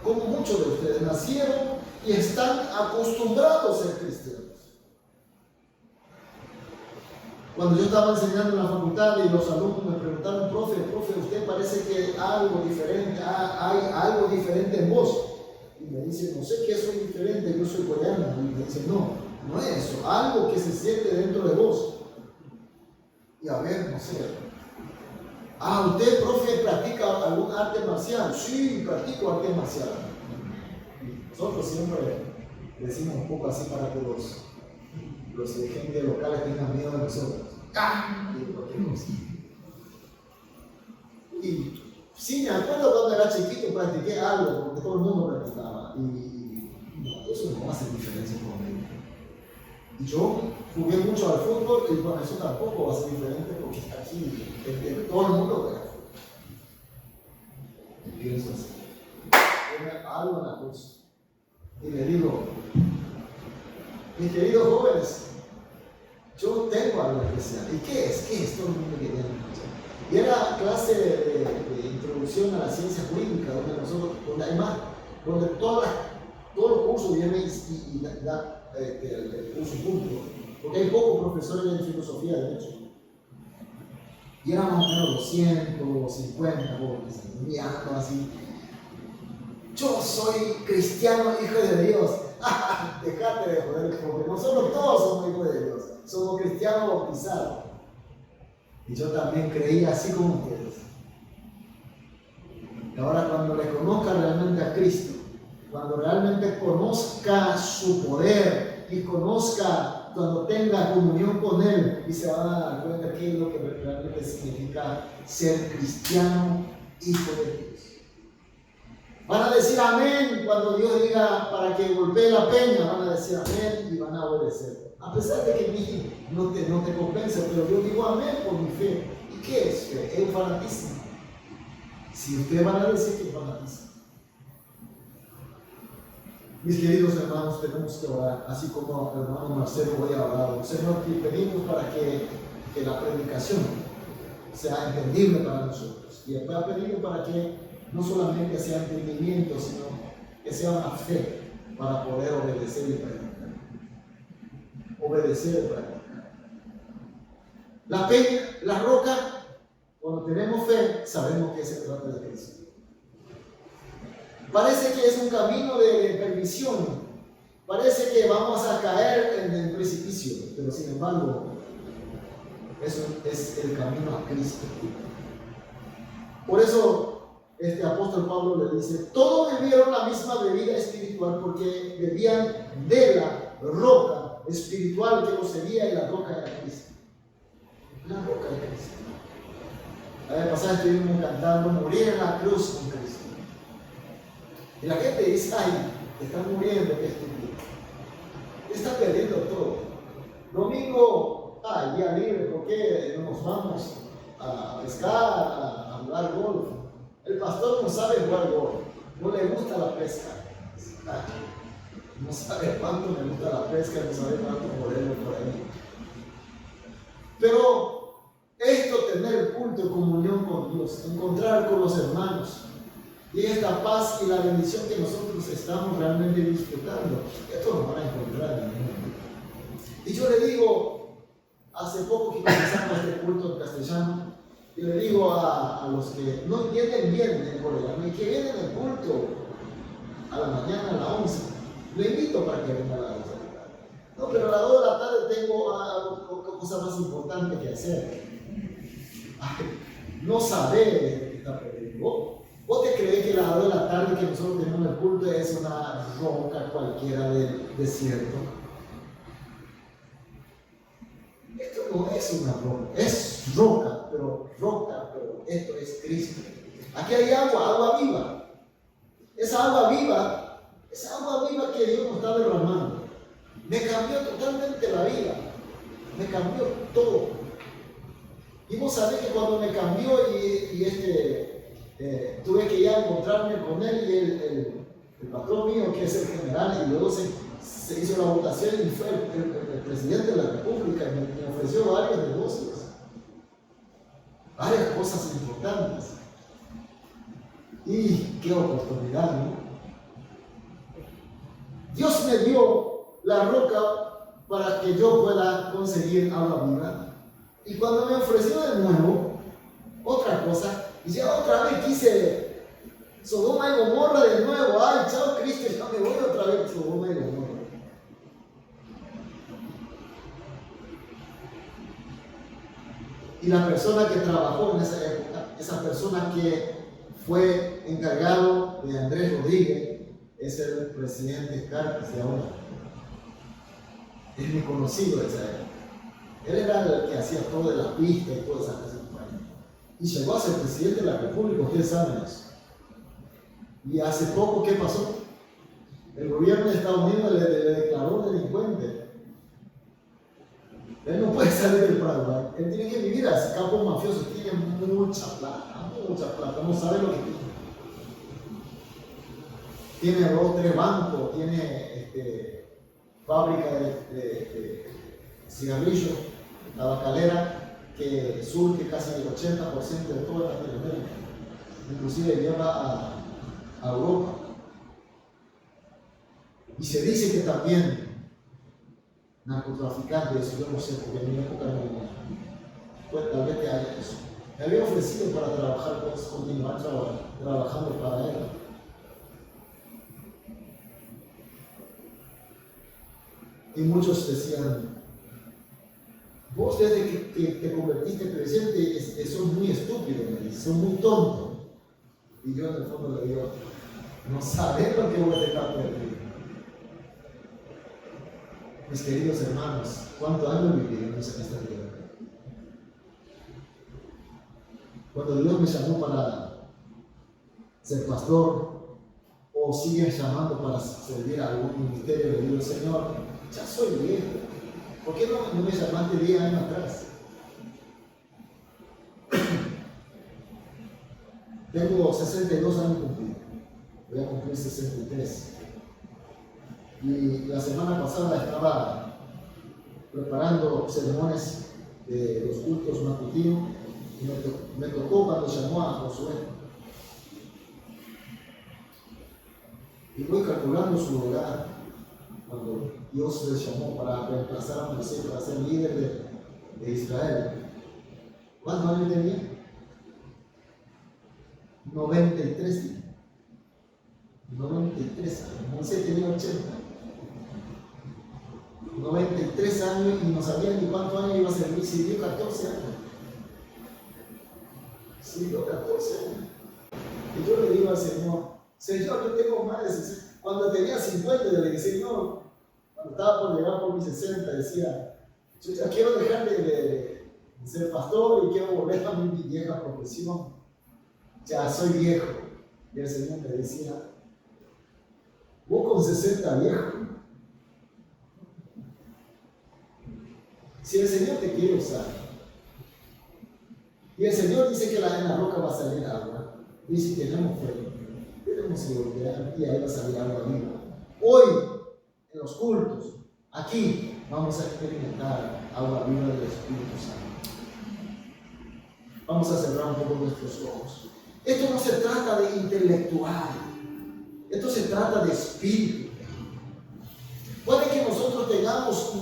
B: como muchos de ustedes nacieron y están acostumbrados a ser cristianos. Cuando yo estaba enseñando en la facultad y los alumnos me preguntaron, profe, usted parece que algo diferente, hay algo diferente en vos. Y me dice, no sé qué soy diferente, yo soy coreano. Y me dice, no es eso, algo que se siente dentro de vos. Y a ver, no sé. ¿Usted, profe, practica algún arte marcial? Sí, practico arte marcial. Nosotros siempre decimos un poco así para que los gente locales tengan miedo de nosotros. Y cualquier cosa. Y sí, me acuerdo cuando era chiquito practiqué algo, porque todo el mundo practicaba. Y no, eso no hace diferencia conmigo. Y yo jugué mucho al fútbol y bueno, eso tampoco va a ser diferente porque aquí todo el mundo juega fútbol. Y pienso así. Tiene algo en la cruz. Y le digo, mis queridos jóvenes, yo tengo algo especial. ¿Y qué es? Todo el mundo quería escuchar. Y era clase de introducción a la ciencia jurídica, donde hay más, donde todos los cursos vienen y da el curso público, porque hay pocos profesores de filosofía, de hecho. Y eran más o menos 250 jóvenes, mirando así. Yo soy cristiano, hijo de Dios. Dejate de joder, porque nosotros todos somos hijos de Dios. Somos cristianos bautizados. Y yo también creía así como ustedes. Y ahora cuando le conozca realmente a Cristo, cuando realmente conozca su poder y conozca cuando tenga comunión con Él y se van a dar cuenta qué es lo que realmente significa ser cristiano, hijo de Dios. Van a decir amén cuando Dios diga para que golpee la peña, van a decir amén y van a obedecer. A pesar de que mi no te convence, pero yo digo amén por mi fe. ¿Y qué es fe? Es fanatismo. Si ustedes van a decir que es fanatismo. Mis queridos hermanos, tenemos que orar, así como el hermano Marcelo hoy ha orado. Señor, te pedimos para que la predicación sea entendible para nosotros. Y después ha pedido para que no solamente sea entendimiento, sino que sea una fe para poder obedecer y predicar. Obedecer y predicar. La peña, la roca, cuando tenemos fe, sabemos que se trata de Cristo. Parece que es un camino de perdición. Parece que vamos a caer en el precipicio, pero sin embargo, eso es el camino a Cristo. Por eso, este apóstol Pablo le dice: todos bebieron la misma bebida espiritual porque bebían de la roca espiritual que los seguía, y la roca era Cristo. La roca de Cristo. La vez pasada estuvimos cantando morir en la cruz con Cristo. Y la gente dice: ay, están muriendo, que está perdiendo todo. Domingo, día libre, ¿por qué no nos vamos a pescar, a jugar golf? El pastor no sabe jugar golf, no le gusta la pesca. No sabe cuánto me gusta la pesca, no sabe cuánto moverlo por ahí. Pero esto, tener culto y comunión con Dios, encontrar con los hermanos, y esta paz y la bendición que nosotros estamos realmente disfrutando, esto lo van a encontrar en el mundo. Y yo le digo, hace poco que comenzamos este culto en castellano, y le digo a los que no entienden bien el coreano y que vienen al culto a la mañana a las 11, le invito para que venga a las 11 de la tarde. No, pero a las 2 de la tarde tengo cosas más importantes que hacer. Ay, no saber qué está perdiendo. ¿Vos te crees que a las 2 de la tarde que nosotros tenemos el culto es una roca cualquiera del desierto? Esto no es una roca, es roca, pero esto es Cristo. Aquí hay agua viva. Esa agua viva que Dios nos está derramando, me cambió totalmente la vida, me cambió todo. Y vos sabés que cuando me cambió tuve que ya encontrarme con él y el patrón mío, que es el general, y luego se hizo la votación y fue el presidente de la República, y me ofreció varios negocios, varias cosas importantes. Y qué oportunidad, ¿no? Dios me dio la roca para que yo pueda conseguir agua viva. Y cuando me ofreció de nuevo otra cosa, y ya otra vez quise Sodoma y Gomorra de nuevo. Ay, chao Cristo, ya me voy otra vez a Sodoma y Gomorra. Y la persona que trabajó en esa época, esa persona que fue encargado de Andrés Rodríguez, es el presidente Cartes de ahora. Es muy conocido de esa época. Él era el que hacía todo de la pista y todas esas cosas. Y llegó a ser presidente de la República, ustedes saben eso. Y hace poco, ¿qué pasó? El gobierno de Estados Unidos le declaró delincuente. Él no puede salir del Paraguay. Él tiene que vivir así, capo mafioso. Tiene mucha plata, no sabe lo que tiene. Tiene 2 o 3 bancos, tiene fábrica de cigarrillos, tabacalera, que surte casi el 80% de toda Latinoamérica. Inclusive lleva a Europa. Y se dice que también narcotraficantes, yo no sé, porque en mi época no, pues tal vez que haya eso. Me había ofrecido para trabajar, pues continuar trabajando para él. Y muchos decían: vos desde que te convertiste en presidente sos muy estúpido, me dice, sos muy tonto. Y yo en el fondo le digo: no sabés lo que voy a dejar perdido. Mis queridos hermanos, ¿cuántos años viviremos en esta tierra? Cuando Dios me llamó para ser pastor, o sigue llamando para servir a algún ministerio, le digo, Señor, ya soy viejo. ¿Por qué no me llamaste 10 años atrás? Tengo 62 años cumplidos. Voy a cumplir 63. Y la semana pasada estaba preparando sermones de los cultos matutinos y me tocó cuando llamó a Josué. Y voy calculando su edad cuando Dios le llamó para reemplazar a Moisés, para ser líder de Israel. ¿Cuántos años tenía? 93. 93 años. Moisés tenía 80. 93 años y no sabía ni cuántos años iba a servir. Sirvió 14 años. Sirvió 14 años. Y yo le digo al Señor, Señor, yo tengo más de 60. Cuando tenía 50, yo le dije, Señor, cuando estaba por llegar por mis 60, decía, yo ya quiero dejar de ser pastor y quiero volver a mi vieja profesión. Ya soy viejo. Y el Señor me decía, vos con 60 viejo. Si el Señor te quiere usar, y el Señor dice que en la roca va a salir agua, y si tenemos fe, tenemos que golpear y ahí va a salir agua viva. Hoy, en los cultos, aquí, vamos a experimentar agua viva del Espíritu Santo. Vamos a cerrar un poco nuestros ojos. Esto no se trata de intelectual, esto se trata de espíritu. Puede que nosotros tengamos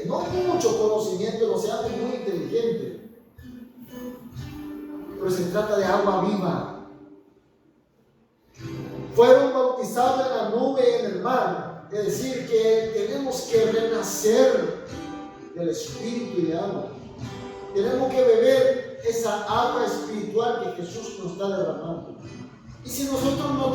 B: no mucho conocimiento, no seamos muy inteligentes, pero se trata de agua viva. Fueron bautizados en la nube y en el mar, es decir, que tenemos que renacer del espíritu y de agua. Tenemos que beber esa agua espiritual que Jesús nos está derramando. Y si nosotros no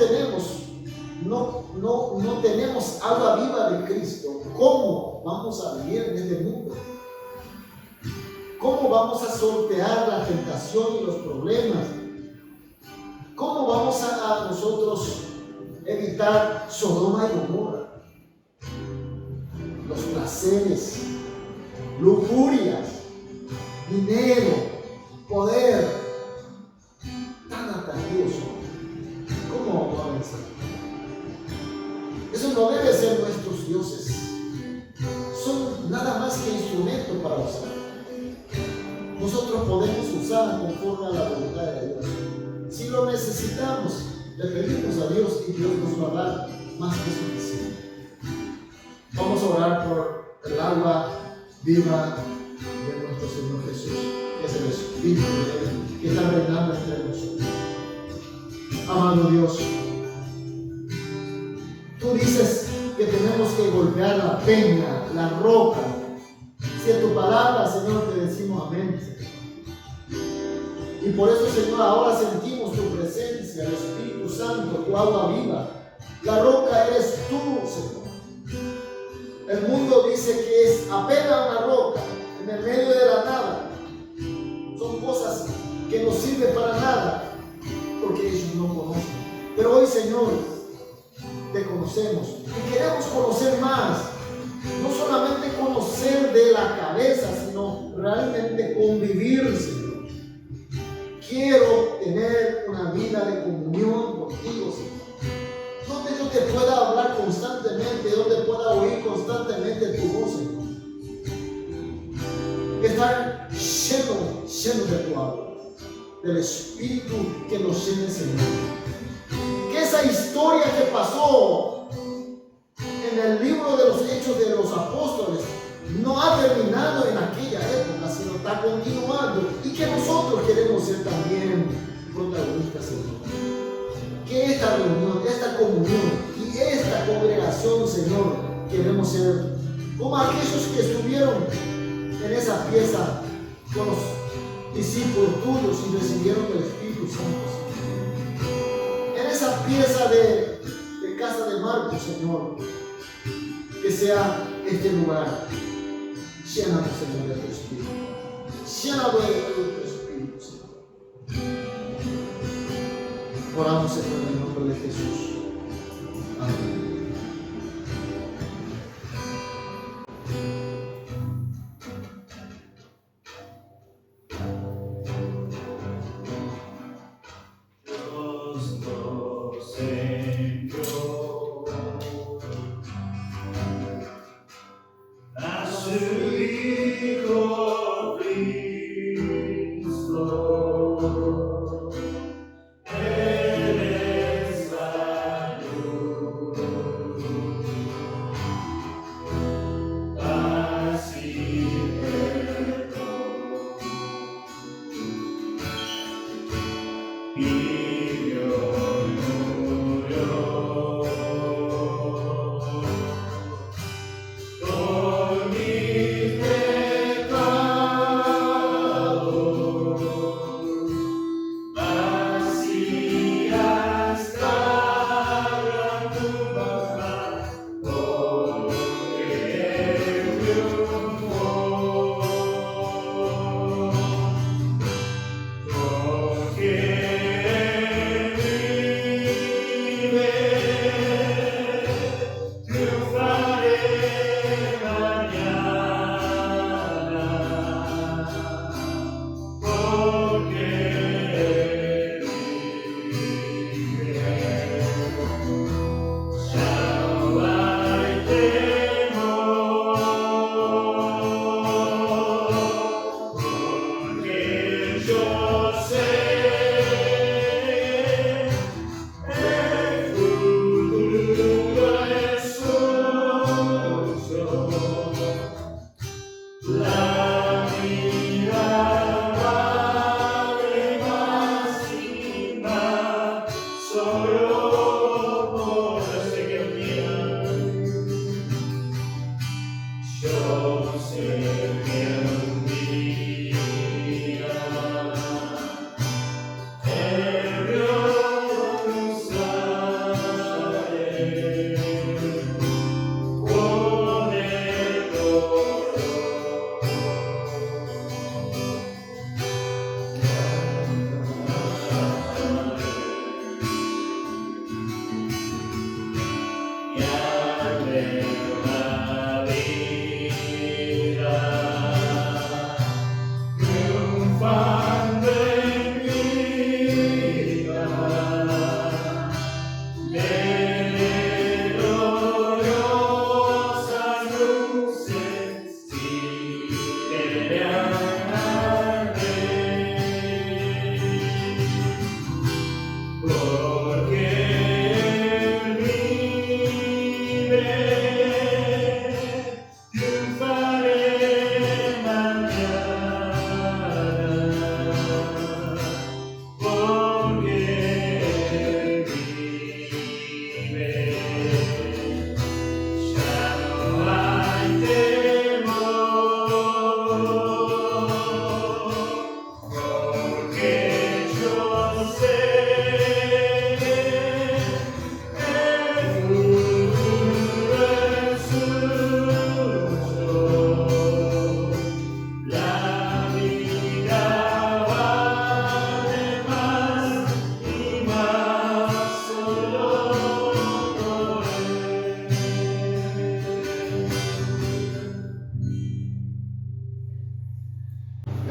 B: tenemos agua viva de Cristo, ¿cómo vamos a vivir en este mundo? ¿Cómo vamos a sortear la tentación y los problemas? ¿Cómo vamos a nosotros evitar Sodoma y Gomorra? Los placeres, lujurias, dinero, poder, tan atractivos son. ¿Cómo vamos a vencer? Eso no debe ser nuestros dioses. Son nada más que instrumentos para usar. Nosotros podemos usar conforme a la voluntad de Dios. Si lo necesitamos, le pedimos a Dios y Dios nos va a dar más que suficiente. Vamos a orar por el agua viva de nuestro Señor Jesús, que es el Espíritu de Él, que está reinando entre nosotros. Amado Dios, tú dices que tenemos que golpear la peña, la roca. Si en tu palabra, Señor, te decimos amén. Y por eso, Señor, ahora sentimos tu presencia, el Espíritu Santo, tu agua viva. La roca eres tú, Señor. El mundo dice que es apenas una roca en el medio de la nada. Son cosas que no sirven para nada porque ellos no conocen. Pero hoy, Señor, te conocemos y queremos conocer más. No solamente conocer de la cabeza, sino realmente convivir, Señor. Quiero tener una vida de comunión contigo, Señor. Donde yo te pueda hablar constantemente, donde pueda oír constantemente tu voz, Señor. Estar lleno de tu agua, del Espíritu que nos llene, Señor. Que esa historia que pasó en el libro de los Hechos de los Apóstoles no ha terminado en aquella época, sino está continuando, y que nosotros queremos ser también protagonistas, Señor. Que esta reunión, esta comunión y esta congregación, Señor, queremos ser como aquellos que estuvieron en esa pieza con los discípulos tuyos y recibieron el Espíritu Santo, Señor. En esa pieza de casa de Marcos, Señor, que sea este lugar. Llénanos, Señor, de tu Espíritu. Llénanos de tu Espíritu, Señor. Oramos, Señor, en el nombre de Jesús. Amén.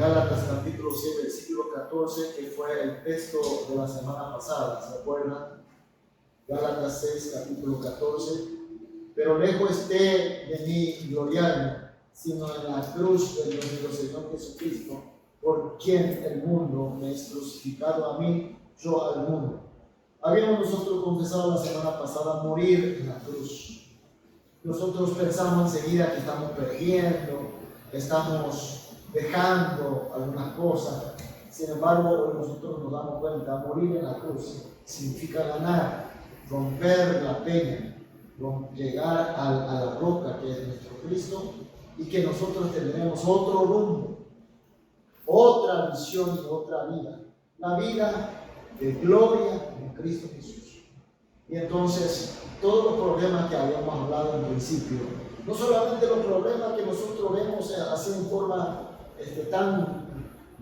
B: Gálatas capítulo 6, versículo 14, que fue el texto de la semana pasada, ¿se acuerdan? Gálatas 6, capítulo 14. Pero lejos esté de mí gloriarme, sino en la cruz de nuestro Señor Jesucristo, por quien el mundo me es crucificado a mí, yo al mundo. Habíamos nosotros confesado la semana pasada morir en la cruz. Nosotros pensamos enseguida que estamos perdiendo, que estamos dejando algunas cosas. Sin embargo, hoy nosotros nos damos cuenta, morir en la cruz significa ganar, romper la peña, llegar a la roca que es nuestro Cristo, y que nosotros tendremos otro rumbo, otra visión y otra vida, la vida de gloria en Cristo Jesús. Y entonces todos los problemas que habíamos hablado en principio No solamente los problemas que nosotros vemos así en forma tan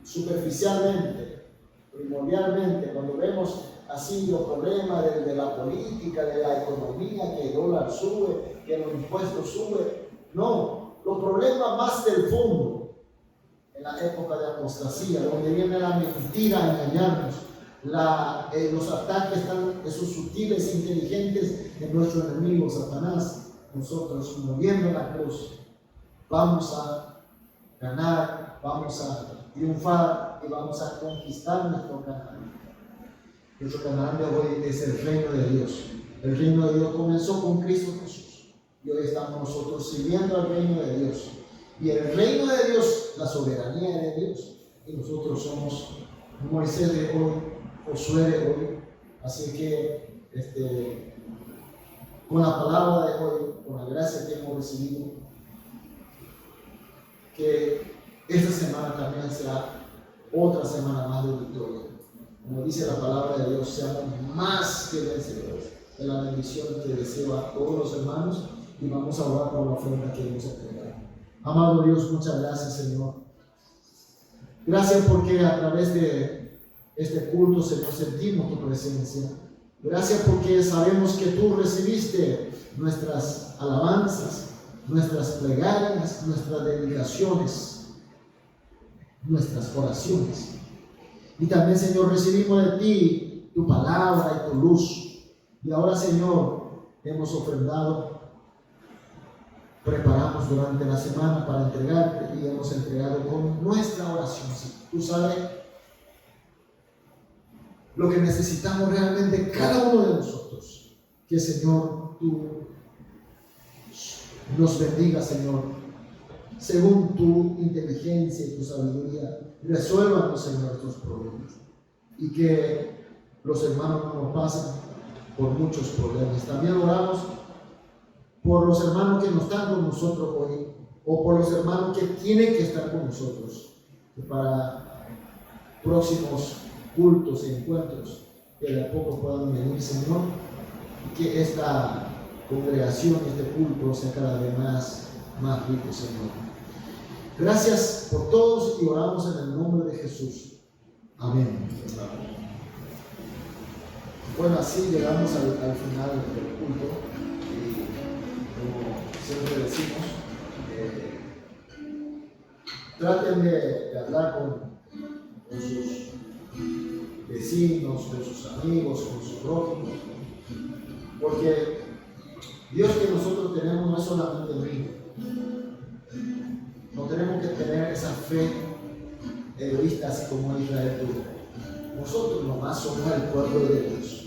B: superficialmente, primordialmente, cuando vemos así los problemas de la política, de la economía, que el dólar sube, que los impuestos suben. No, los problemas más del fondo, en la época de apostasía, donde viene la mentira a engañarnos, los ataques esos sutiles, inteligentes de nuestro enemigo Satanás. Nosotros, muriendo en la cruz, vamos a ganar, vamos a triunfar y vamos a conquistar nuestro Canaán. Nuestro Canaán de hoy es el reino de Dios. El reino de Dios comenzó con Cristo Jesús y hoy estamos nosotros sirviendo al reino de Dios. Y el reino de Dios, la soberanía de Dios, y nosotros somos Moisés de hoy, Josué de hoy. Así que con la palabra de hoy, con la gracia que hemos recibido, que esta semana también sea otra semana más de victoria. Como dice la palabra de Dios, seamos más que vencedores. Es la bendición que deseo a todos los hermanos y vamos a orar por la ofrenda que hemos entregado. Amado Dios, muchas gracias, Señor. Gracias porque a través de este culto, Señor, sentimos tu presencia. Gracias porque sabemos que tú recibiste nuestras alabanzas, nuestras plegarias, nuestras dedicaciones, nuestras oraciones. Y también, Señor, recibimos de ti tu palabra y tu luz. Y ahora, Señor, hemos ofrendado, preparamos durante la semana para entregarte y hemos entregado con nuestra oración. Tú sabes lo que necesitamos realmente cada uno de nosotros. Que, Señor, tú nos bendiga, Señor, según tu inteligencia y tu sabiduría. Resuélvanos, Señor, estos problemas y que los hermanos no nos pasen por muchos problemas. También oramos por los hermanos que no están con nosotros hoy o por los hermanos que tienen que estar con nosotros, que para próximos cultos e encuentros que de a poco puedan venir, Señor, y que esta congregación, este culto sea cada vez más rico, Señor. Gracias por todos y oramos en el nombre de Jesús. Amén. Bueno, así llegamos al final del culto y como siempre decimos, traten de hablar con sus vecinos, con sus amigos, con sus prójimos, porque Dios que nosotros tenemos no es solamente el mismo. No tenemos que tener esa fe egoísta así como Israel tuvo. Nosotros nomás somos el pueblo de Dios.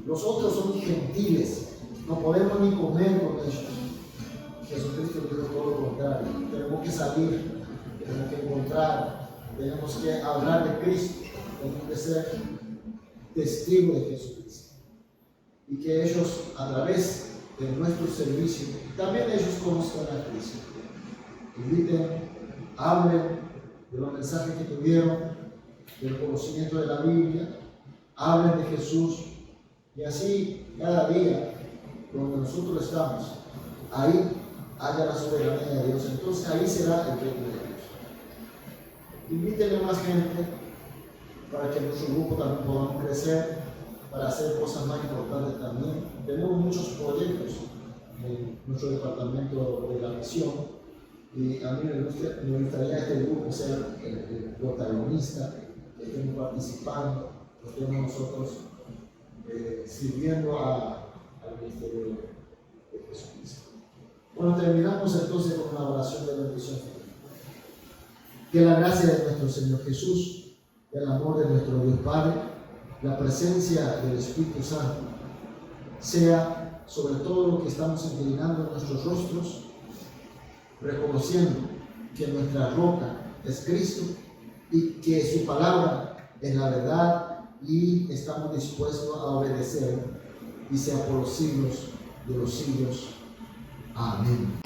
B: Los otros son gentiles, no podemos ni comer con ellos. Jesucristo dijo todo lo contrario. Tenemos que salir, tenemos que encontrar, tenemos que hablar de Cristo, tenemos que ser testigos de Jesucristo. Y que ellos, a través de nuestro servicio, también ellos conozcan a Cristo. Inviten, hablen de los mensajes que tuvieron, del conocimiento de la Biblia, hablen de Jesús y así cada día donde nosotros estamos, ahí haya la soberanía de Dios. Entonces ahí será el reino de Dios. Invítenle más gente para que nuestro grupo también podamos crecer, para hacer cosas más importantes también. Tenemos muchos proyectos en nuestro departamento de la misión. Y a mí me gustaría este grupo ser el protagonista, que estemos participando, que estemos nosotros sirviendo al ministerio de Jesucristo. Bueno, terminamos entonces con una oración de bendición. Que la gracia de nuestro Señor Jesús, el amor de nuestro Dios Padre, la presencia del Espíritu Santo, sea sobre todo lo que estamos inclinando en nuestros rostros, reconociendo que nuestra roca es Cristo y que su palabra es la verdad y estamos dispuestos a obedecer y sea por los siglos de los siglos. Amén.